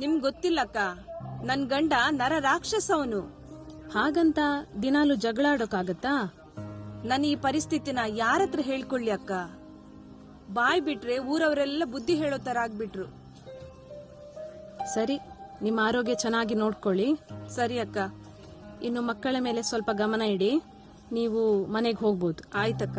ನಿಮ್ಗೆ ಗೊತ್ತಿಲ್ಲಕ್ಕ, ನನ್ ಗಂಡ ನರ ರಾಕ್ಷಸ ಅವನು. ಹಾಗಂತ ದಿನಾಲು ಜಗಳ ಆಡೋಕಾಗತ್ತಾ? ನನ್ನ ಈ ಪರಿಸ್ಥಿತಿನ ಯಾರತ್ರ ಹೇಳ್ಕೊಳ್ಳಿ ಅಕ್ಕ? ಬಾಯ್ ಬಿಟ್ರೆ ಊರವರೆಲ್ಲ ಬುದ್ಧಿ ಹೇಳೋ ತರ ಆಗ್ಬಿಟ್ರು. ಸರಿ, ನಿಮ್ಮ ಆರೋಗ್ಯ ಚೆನ್ನಾಗಿ ನೋಡ್ಕೊಳ್ಳಿ. ಸರಿ ಅಕ್ಕ, ಇನ್ನು ಮಕ್ಕಳ ಮೇಲೆ ಸ್ವಲ್ಪ ಗಮನ ಇಡಿ. ನೀವು ಮನೆಗೆ ಹೋಗ್ಬೋದು. ಆಯ್ತಕ್ಕ.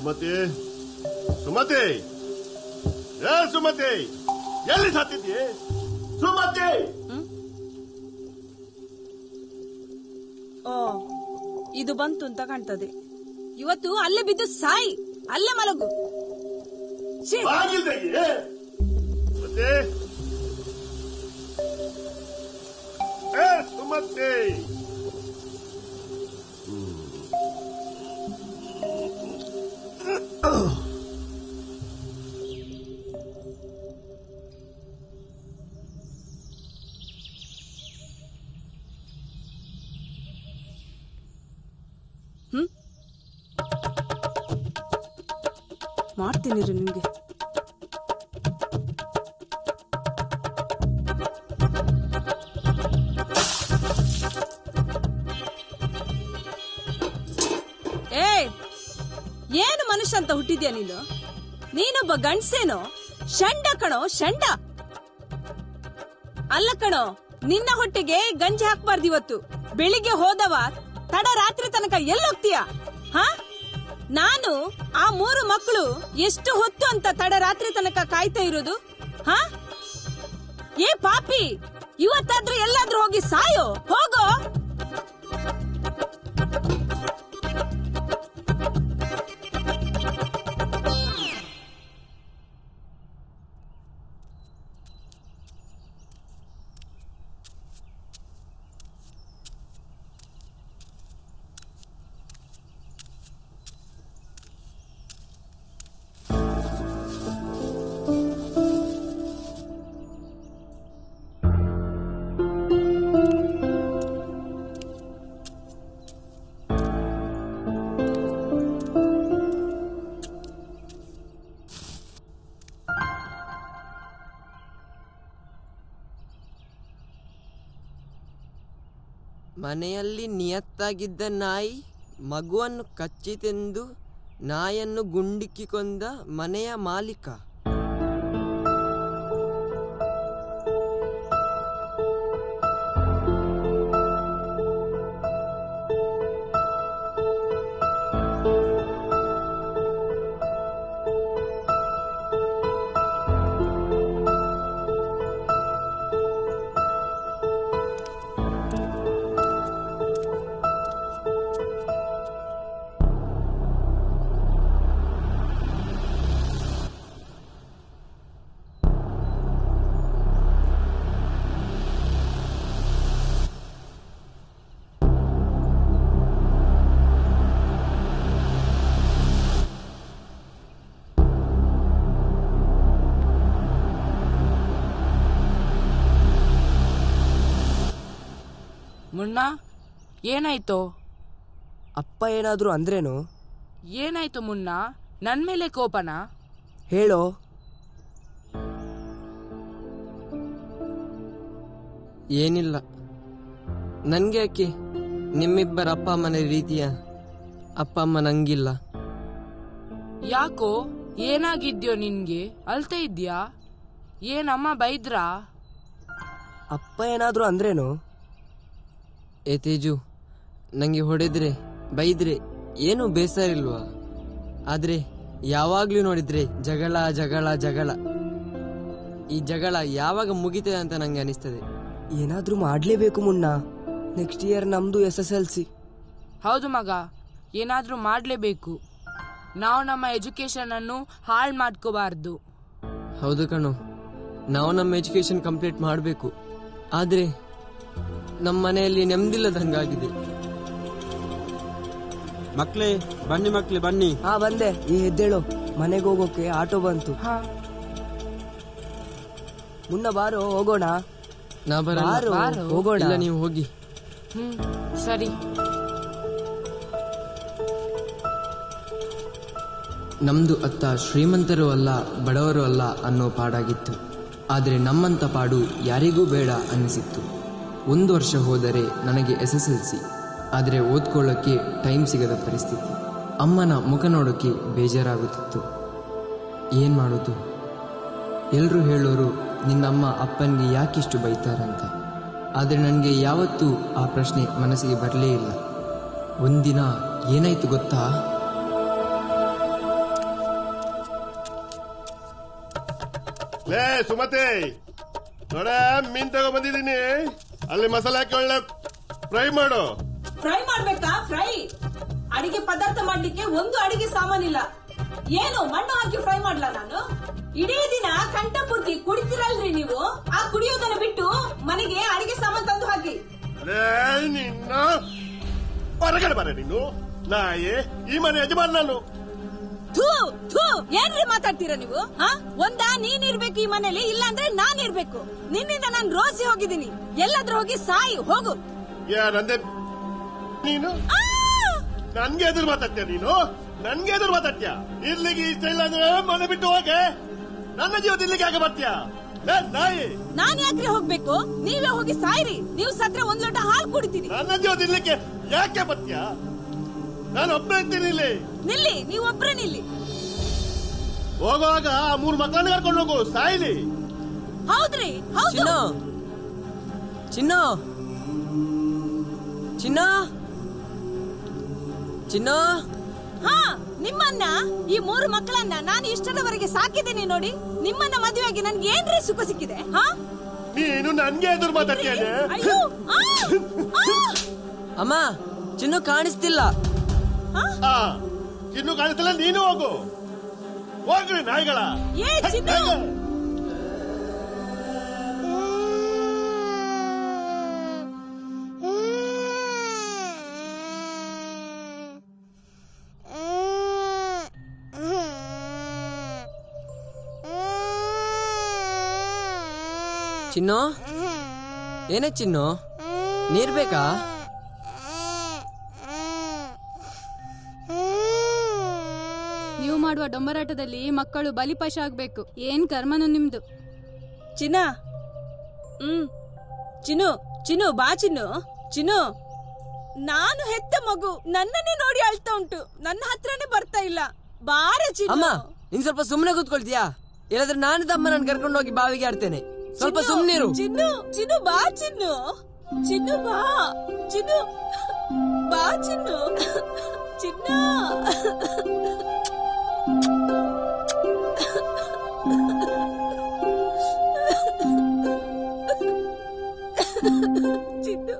ಸುಮತಿ, ಸುಮತಿ, ಏ ಸುಮತಿ, ಎಲ್ಲಿ ಸಾತಿದ್ಯೆ? ಸುಮತಿ! ಓ, ಇದು ಬಂತು ಅಂತ ಕಾಣ್ತದೆ. ಇವತ್ತು ಅಲ್ಲೇ ಬಿದ್ದು ಸಾಯಿ, ಅಲ್ಲೇ ಮಲಗು. ಛೀ! ಸುಮತಿ, ಏ ಸುಮತಿ! ಮಾಡ್ತೀನಿ ನಿಮ್ಗೆ. ಏನು ಮನುಷ್ಯ ಅಂತ ಹುಟ್ಟಿದ್ಯಾ ನೀನು? ನೀನೊಬ್ಬ ಗಂಡ್ಸೇನೋ? ಶಂಡ ಕಣೋ, ಶಂಡ. ಅಲ್ಲ ಕಣೋ, ನಿನ್ನ ಹೊಟ್ಟೆಗೆ ಗಂಜಿ ಹಾಕ್ಬಾರ್ದು ಇವತ್ತು. ಬೆಳಿಗ್ಗೆ ಹೋದವ ತಡ ರಾತ್ರಿ ತನಕ ಎಲ್ಲೋಗ್ತೀಯ? ಹಾ, ನಾನು ಆ 3 ಮಕ್ಕಳು ಎಷ್ಟು ಹೊತ್ತು ಅಂತ ತಡ ರಾತ್ರಿ ತನಕ ಕಾಯ್ತಾ ಇರೋದು? ಹಾ, ಏ ಪಾಪಿ, ಇವತ್ತಾದ್ರೂ ಎಲ್ಲಾದ್ರೂ ಹೋಗಿ ಸಾಯೋ, ಹೋಗೋ. ಮನೆಯಲ್ಲಿ ನಿಯತ್ತಾಗಿದ್ದ ನಾಯಿ ಮಗುವನ್ನು ಕಚ್ಚಿತೆಂದು ನಾಯನ್ನು ಗುಂಡಿಕ್ಕಿ ಕೊಂದ ಮನೆಯ ಮಾಲೀಕ. ಮುನ್ನ, ಏನಾಯ್ತು? ಅಪ್ಪ ಏನಾದ್ರು ಅಂದ್ರೇನು? ಏನಾಯ್ತು ಮುನ್ನ? ನನ್ ಮೇಲೆ ಕೋಪನಾ? ಹೇಳೋ. ಏನಿಲ್ಲ, ನನ್ಗೆ ಯಾಕೆ? ನಿಮ್ಮಿಬ್ಬರ ಅಪ್ಪ ಅಮ್ಮನ ರೀತಿಯ ಅಪ್ಪ ಅಮ್ಮ ನಂಗಿಲ್ಲ. ಯಾಕೋ ಏನಾಗಿದ್ಯೋ ನಿನ್ಗೆ? ಅಳ್ತಾ ಇದ್ಯಾ? ಏನಮ್ಮ ಬೈದ್ರಾ? ಅಪ್ಪ ಏನಾದ್ರು ಅಂದ್ರೇನು? ಏ ತೇಜು, ನಂಗೆ ಹೊಡೆದ್ರೆ ಬೈದ್ರೆ ಏನು ಬೇಸರ ಇಲ್ವಾ? ಆದ್ರೆ ಯಾವಾಗ್ಲೂ ನೋಡಿದ್ರೆ ಜಗಳ ಜಗಳ ಜಗಳ. ಈ ಜಗಳ ಯಾವಾಗ ಮುಗಿತದೆ ಅಂತ ನಂಗೆ ಅನಿಸ್ತದೆ. ಏನಾದ್ರೂ ಮಾಡ್ಲೇಬೇಕು ಮುನ್ನ. ನೆಕ್ಸ್ಟ್ ಇಯರ್ ನಮ್ದು SSLC. ಹೌದು ಮಗ, ಏನಾದ್ರೂ ಮಾಡ್ಲೇಬೇಕು. ನಾವು ನಮ್ಮ ಎಜುಕೇಶನ್ ಅನ್ನು ಹಾಳು ಮಾಡ್ಕೋಬಾರ್ದು. ಹೌದು ಕಣೋ, ನಾವು ನಮ್ಮ ಎಜುಕೇಶನ್ ಕಂಪ್ಲೀಟ್ ಮಾಡಬೇಕು. ಆದ್ರೆ ನಮ್ಮ ಮನೆಯಲ್ಲಿ ನೆಮ್ಮದಿಲ್ಲದಂಗಾಗಿದೆ. ಮಕ್ಳೇ ಬನ್ನಿ, ಮಕ್ಳೇ ಬನ್ನಿ. ಹಾ ಬಂದೆ. ಈ ಎದ್ದೇಳು, ಮನೆಗೆ ಹೋಗೋಕೆ ಆಟೋ ಬಂತು. ಮುನ್ನ ಬಾರೋ, ಹೋಗೋಣ. ನಾ ಬರಲ್ಲ, ಹೋಗೋಣ. ಇಲ್ಲ ನೀವು ಹೋಗಿ. ಸರಿ. ನಮ್ದು ಅತ್ತ ಶ್ರೀಮಂತರು ಅಲ್ಲ ಬಡವರು ಅಲ್ಲ ಅನ್ನೋ ಪಾಡಾಗಿತ್ತು. ಆದರೆ ನಮ್ಮಂತ ಪಾಡು ಯಾರಿಗೂ ಬೇಡ ಅನ್ನಿಸಿತ್ತು. 1 ವರ್ಷ ಹೋದರೆ ನನಗೆ SSLC. ಆದರೆ ಓದ್ಕೊಳ್ಳೋಕ್ಕೆ ಟೈಮ್ ಸಿಗದ ಪರಿಸ್ಥಿತಿ. ಅಮ್ಮನ ಮುಖ ನೋಡೋಕ್ಕೆ ಬೇಜಾರಾಗುತ್ತಿತ್ತು. ಏನು ಮಾಡೋದು? ಎಲ್ಲರೂ ಹೇಳೋರು ನಿನ್ನಮ್ಮ ಅಪ್ಪನಿಗೆ ಯಾಕಿಷ್ಟು ಬೈತಾರಂತ. ಆದರೆ ನನಗೆ ಯಾವತ್ತೂ ಆ ಪ್ರಶ್ನೆ ಮನಸ್ಸಿಗೆ ಬರಲೇ ಇಲ್ಲ. ಒಂದಿನ ಏನಾಯ್ತು ಗೊತ್ತಾ? ಲೇ ಸುಮತಿ, ನೋಡ ಮೀನ್ ತಗೋ ಬಂದಿದ್ದೀನಿ. ಅಲ್ಲಿ ಮಸಾಲೆ ಹಾಕಿ ಒಳ್ಳೆ ಫ್ರೈ ಮಾಡು. ಫ್ರೈ ಮಾಡ್ಬೇಕಾ? ಫ್ರೈ ಅಡಿಗೆ ಪದಾರ್ಥ ಮಾಡ್ಲಿಕ್ಕೆ ಒಂದು ಅಡಿಗೆ ಸಾಮಾನಿಲ್ಲ. ಏನು ಮಣ್ಣು ಹಾಕಿ ಫ್ರೈ ಮಾಡ್ಲಾ ನಾನು? ಇಡೀ ದಿನ ಕಂಠ ಪೂರ್ತಿ ಕುಡಿತೀರಲ್ರಿ ನೀವು. ಆ ಕುಡಿಯೋದನ್ನ ಬಿಟ್ಟು ಮನೆಗೆ ಅಡಿಗೆ ಸಾಮಾನು ತಂದು ಹಾಕಿ. ನಿನ್ನ ಹೊರಗಡೆ ಬರ ನೀನು ನಾಯಿ. ಈ ಮನೆ ಯಜಮಾನ್ ನಾನು. ಥೂ ಥೂ, ಏನ್ರಿ ಮಾತಾಡ್ತೀರಾ ನೀವು? ಒಂದಾ ನೀನ್ ಇರ್ಬೇಕು ಈ ಮನೇಲಿ, ಇಲ್ಲ ಅಂದ್ರೆ ನಾನ್ ಇರ್ಬೇಕು. ನಿನ್ನಿಂದ ನಾನು ರೋಸಿ ಹೋಗಿದ್ದೀನಿ. ಎಲ್ಲಾದ್ರೂ ಹೋಗಿ ಸಾಯಿ ಹೋಗು. ನಂದೆ ನೀನು ನನ್ಗೆ ಎದುರು ಮಾತಾಡ್ತೀಯ? ನೀನು ನನ್ಗೆ ಎದುರು ಮಾತಾಡ್ತೀಯ? ಇಲ್ಲಿಗೆ ಇಷ್ಟ ಇಲ್ಲ ಅಂದ್ರೆ ಮನೆ ಬಿಟ್ಟು ಹೋಗೆ. ನನ್ನ ಜೀವದ ಇಲ್ಲಿಗೆ ಯಾಕೆ ಬರ್ತೀಯ ನಾಯಿ? ನಾನ್ ಯಾಕ್ರಿ ಹೋಗ್ಬೇಕು? ನೀವೇ ಹೋಗಿ ಸಾಯ್ರಿ. ನೀವು ಸತ್ರ 1 ಲೋಟ ಹಾಲು ಕುಡಿತೀನಿ. ನನ್ನ ಜೀವದ ಇಲ್ಲಿಗೆ ಯಾಕೆ ಬರ್ತೀಯ? ನಾನು ಒಬ್ಬನೇ ಇರ್ತೀನಿ ಇಲ್ಲಿ. ನಿಲ್ಲಿ, ನೀವು ಒಬ್ರೇ ನಿಲ್ಲಿ. ಹೋಗುವಾಗ 3 ಮಕ್ಕಳನ್ನ ಕರ್ಕೊಂಡು ಹೋಗು, ಸಾಯ್ಲಿ. ಹೌದ್ರಿ, ಹೌದು. ಚಿನ್ನ ಚಿನ್ನ ಚಿನ್ನ. ಹಾ, ನಿಮ್ಮನ್ನ ಈ 3 ಮಕ್ಕಳನ್ನ ನಾನು ಇಷ್ಟದವರೆಗೆ ಸಾಕಿದ್ದೀನಿ ನೋಡಿ. ನಿಮ್ಮನ್ನ ಮದುವೆಯಾಗಿ ನನ್ಗೆ ಏನ್ರಿ ಸುಖ ಸಿಕ್ಕಿದೆ? ನೀನು ನನ್ಗೆ ಎದುರು ಮಾತಾಡ್ತೀಯ? ಅಮ್ಮ, ಚಿನ್ನು ಕಾಣಿಸ್ತಿಲ್ಲ. ಚಿನ್ನು ಕಾಣಿಸ್ತಿಲ್ಲ, ನೀನು ಹೋಗು. ಹೋಗ್ರಿ ನಾಯಿಗಳ. ಚಿನ್ನು, ಏನೇ ಚಿನ್ನು, ನೀರ್ ಬೇಕಾ? ನೀವು ಮಾಡುವ ಡೊಂಬರಾಟದಲ್ಲಿ ಮಕ್ಕಳು ಬಲಿಪಶ ಆಗ್ಬೇಕು. ಏನ್ ಕರ್ಮನು ನಿಮ್ದು. ಚಿನ್ನ, ಚಿನ್ನು ಚಿನ್ನು ಬಾ ಚಿನ್ನು. ಚಿನ್ನು, ನಾನು ಹೆತ್ತ ಮಗು ನನ್ನನ್ನೇ ನೋಡಿ ಅಳ್ತಾ ಉಂಟು. ನನ್ನ ಹತ್ರನೇ ಬರ್ತಾ ಇಲ್ಲ. ಬಾರ ಚಿನ್ನು. ಅಮ್ಮ, ನೀನ್ ಸ್ವಲ್ಪ ಸುಮ್ಮನೆ ಕೂತ್ಕೊಳ್ತೀಯಾ? ಇಲ್ಲಾಂದ್ರೆ ನಾನು ತಮ್ಮ ನಾನು ಕರ್ಕೊಂಡು ಹೋಗಿ ಬಾವಿಗೆ ಆಡ್ತೇನೆ. ಸ್ವಲ್ಪ ಸುಮ್ಮನಿರು. ಚಿನ್ನು ಚಿನ್ನು ಬಾ ಚಿನ್ನು. ಚಿನ್ನು ಬಾ ಚಿನ್ನು. ಬಾ ಚಿನ್ನು. ಚಿನ್ನ. ಚಿನ್ನು.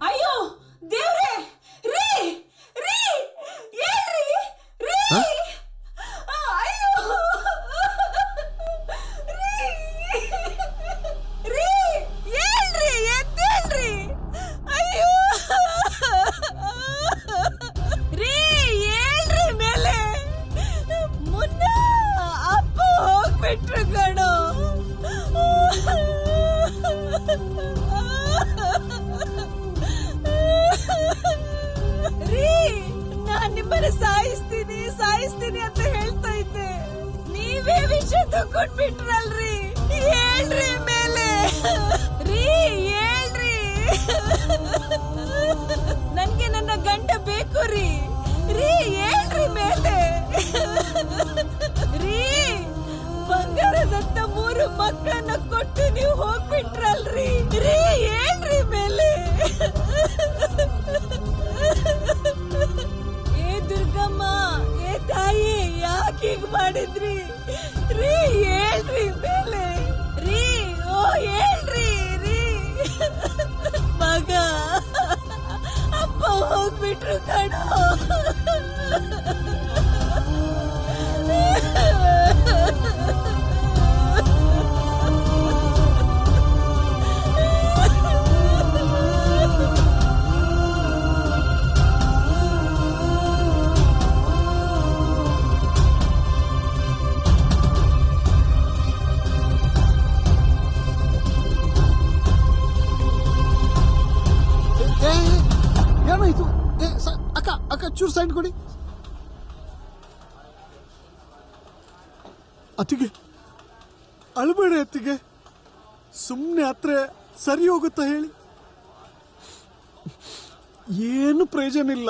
ಅಯ್ಯೋ ದೇವ್ರೆ, ರೀ ರೀ, ಏನ್ರಿ ರೀ? ಅಯ್ಯೋ ರೀ, ಏನ್ರಿ? ಎದ್ದೇಳ್ರಿ. ಅಯ್ಯೋ ನಿಮ್ಮನ್ನ ಸಾಯಿಸ್ತೀನಿ ಅಂತ ಹೇಳ್ತಾ ಇದ್ದೆ. ನೀವೇ ವಿಷ ತಗೊಂಡ್ಬಿಟ್ರಲ್ರಿ. ಹೇಳ್ರಿ ಮೇಲೆ ರೀ, ಹೇಳ್ರಿ. ನನ್ಗೆ ನನ್ನ ಗಂಡ ಬೇಕು ರೀ. ಹೇಳ್ರಿ ಮೇಲೆ ರೀ. ಬಂಗಾರದಂತ 3 ಮಕ್ಕಳನ್ನ ಕೊಟ್ಟು ನೀವು ಹೋಗ್ಬಿಟ್ರಲ್ರಿ. ಹೇಳ್ರಿ ಮೇಲೆ. ಏ ದುರ್ಗಮ್ಮ, ಏ ತಾಯಿ, ಯಾಕೆ ಹೀಗ್ ಮಾಡಿದ್ರಿ? ಹೇಳ್ರಿ ಮೇಲೆ. ಓ ಹೇಳ್ರಿ. ಮಗ ಅಪ್ಪ ಹೋಗ್ಬಿಟ್ರು ಕಣೋ. ಏನಾಯ್ತು? ಅಕ್ಕ ಚೂರು ಸೈಡ್ ಕೊಡಿ. ಅತ್ತಿಗೆ ಅಳ್ಬೇಡಿ ಅತ್ತಿಗೆ, ಸುಮ್ಮನೆ ಹತ್ರ ಸರಿ ಹೋಗುತ್ತಾ ಹೇಳಿ? ಏನು ಪ್ರಯೋಜನ ಇಲ್ಲ,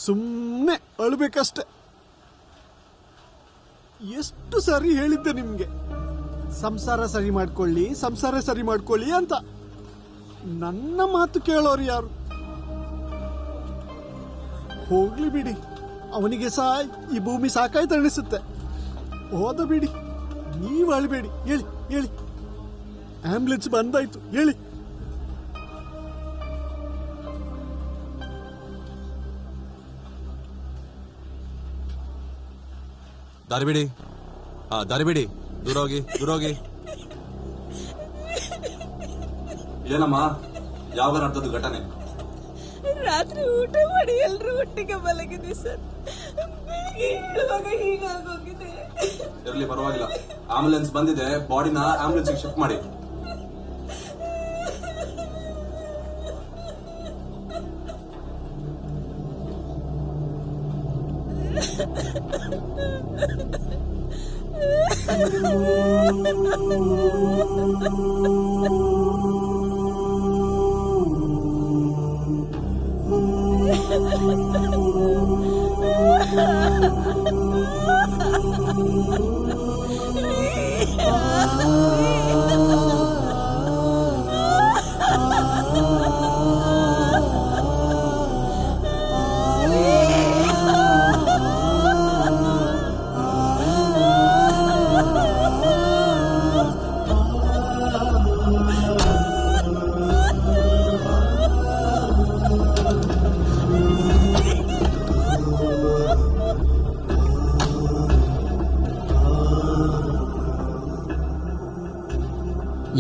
ಸುಮ್ಮನೆ ಅಳ್ಬೇಕಷ್ಟೆ. ಎಷ್ಟು ಸರಿ ಹೇಳಿದ್ದೆ ನಿಮ್ಗೆ, ಸಂಸಾರ ಸರಿ ಮಾಡ್ಕೊಳ್ಳಿ ಅಂತ. ನನ್ನ ಮಾತು ಕೇಳೋರು ಯಾರು? ಹೋಗ್ಲಿ ಬಿಡಿ, ಅವನಿಗೆ ಈ ಭೂಮಿ ಸಾಕಾಯ್ತು ಅನಿಸುತ್ತೆ. ಹೋದ ಬಿಡಿ, ನೀವು ಅಳ್ಬೇಡಿ. ಹೇಳಿ ಆಂಬ್ಯುಲೆನ್ಸ್ ಬಂದಾಯ್ತು, ಹೇಳಿ. ದಾರಿ ಬಿಡಿ, ದೂರ ಹೋಗಿ. ಏನಮ್ಮ, ಯಾವಾಗ ನಡೆದದ್ದು ಘಟನೆ? ರಾತ್ರಿ ಊಟ ಮಾಡಿ ಎಲ್ರು ಒಟ್ಟಿಗೆ ಮಲಗಿದ್ವಿ ಸರ್. ಬೆಳಿಗ್ಗೆ ಹೇಳುವಾಗ ಹೀಗಾಗೋಗಿದೆ. ಇರ್ಲಿ, ಪರವಾಗಿಲ್ಲ. ಆಂಬುಲೆನ್ಸ್ ಬಂದಿದೆ, ಬಾಡಿನ ಆಂಬುಲೆನ್ಸ್ ಶಿಫ್ಟ್ ಮಾಡಿ.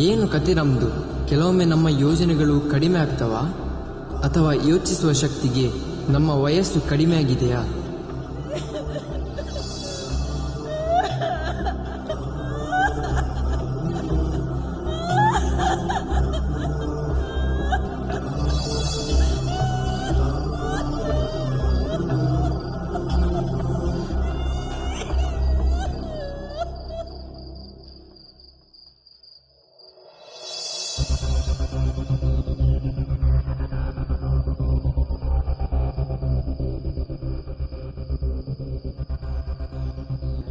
ಏನು ಕತೆ ನಮ್ದು? ಕೆಲವೊಮ್ಮೆ ನಮ್ಮ ಯೋಜನೆಗಳು ಕಡಿಮೆ ಆಗ್ತವಾ? ಅಥವಾ ಯೋಚಿಸುವ ಶಕ್ತಿಗೆ ನಮ್ಮ ವಯಸ್ಸು ಕಡಿಮೆ ಆಗಿದೆಯಾ?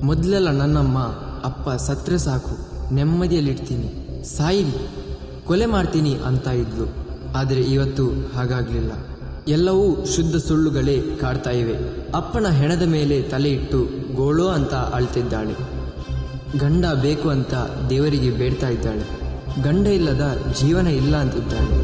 ಮೊದಲೆಲ್ಲ ನನ್ನಮ್ಮ ಅಪ್ಪ ಸತ್ರೆ ಸಾಕು, ನೆಮ್ಮದಿಯಲ್ಲಿಡ್ತೀನಿ, ಸಾಯಿಲಿ, ಕೊಲೆ ಮಾಡ್ತೀನಿ ಅಂತ ಇದ್ಲು. ಆದರೆ ಇವತ್ತು ಹಾಗಾಗಲಿಲ್ಲ. ಎಲ್ಲವೂ ಶುದ್ಧ ಸುಳ್ಳುಗಳೇ ಕಾಡ್ತಾ ಇವೆ. ಅಪ್ಪನ ಹೆಣದ ಮೇಲೆ ತಲೆ ಇಟ್ಟು ಗೋಳೋ ಅಂತ ಅಳ್ತಿದ್ದಾಳೆ. ಗಂಡ ಬೇಕು ಅಂತ ದೇವರಿಗೆ ಬೇಡ್ತಾ ಇದ್ದಾಳೆ. ಗಂಡ ಇಲ್ಲದ ಜೀವನ ಇಲ್ಲ ಅಂತಿದ್ದಾಳೆ.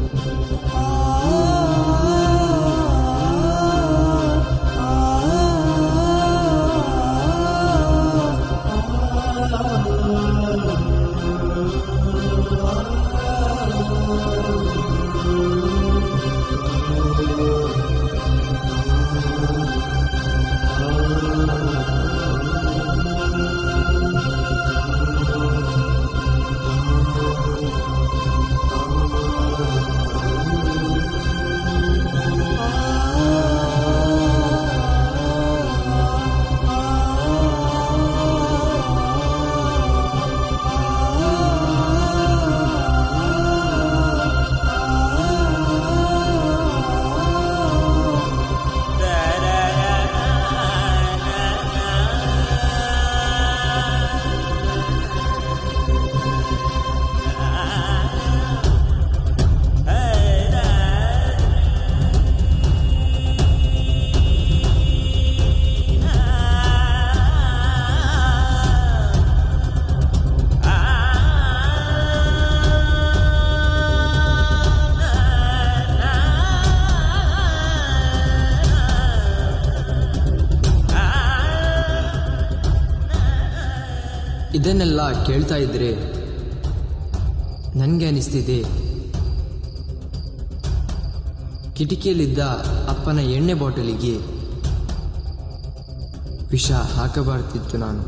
ಇದನ್ನೆಲ್ಲ ಕೇಳ್ತಾ ಇದ್ರೆ ನನಗೆ ಅನಿಸ್ತಿದೆ ಕಿಟಕಿಯಲ್ಲಿದ್ದ ಅಪ್ಪನ ಎಣ್ಣೆ ಬಾಟಲಿಗೆ ವಿಷ ಹಾಕಬಾರ್ದಿತ್ತು ನಾನು.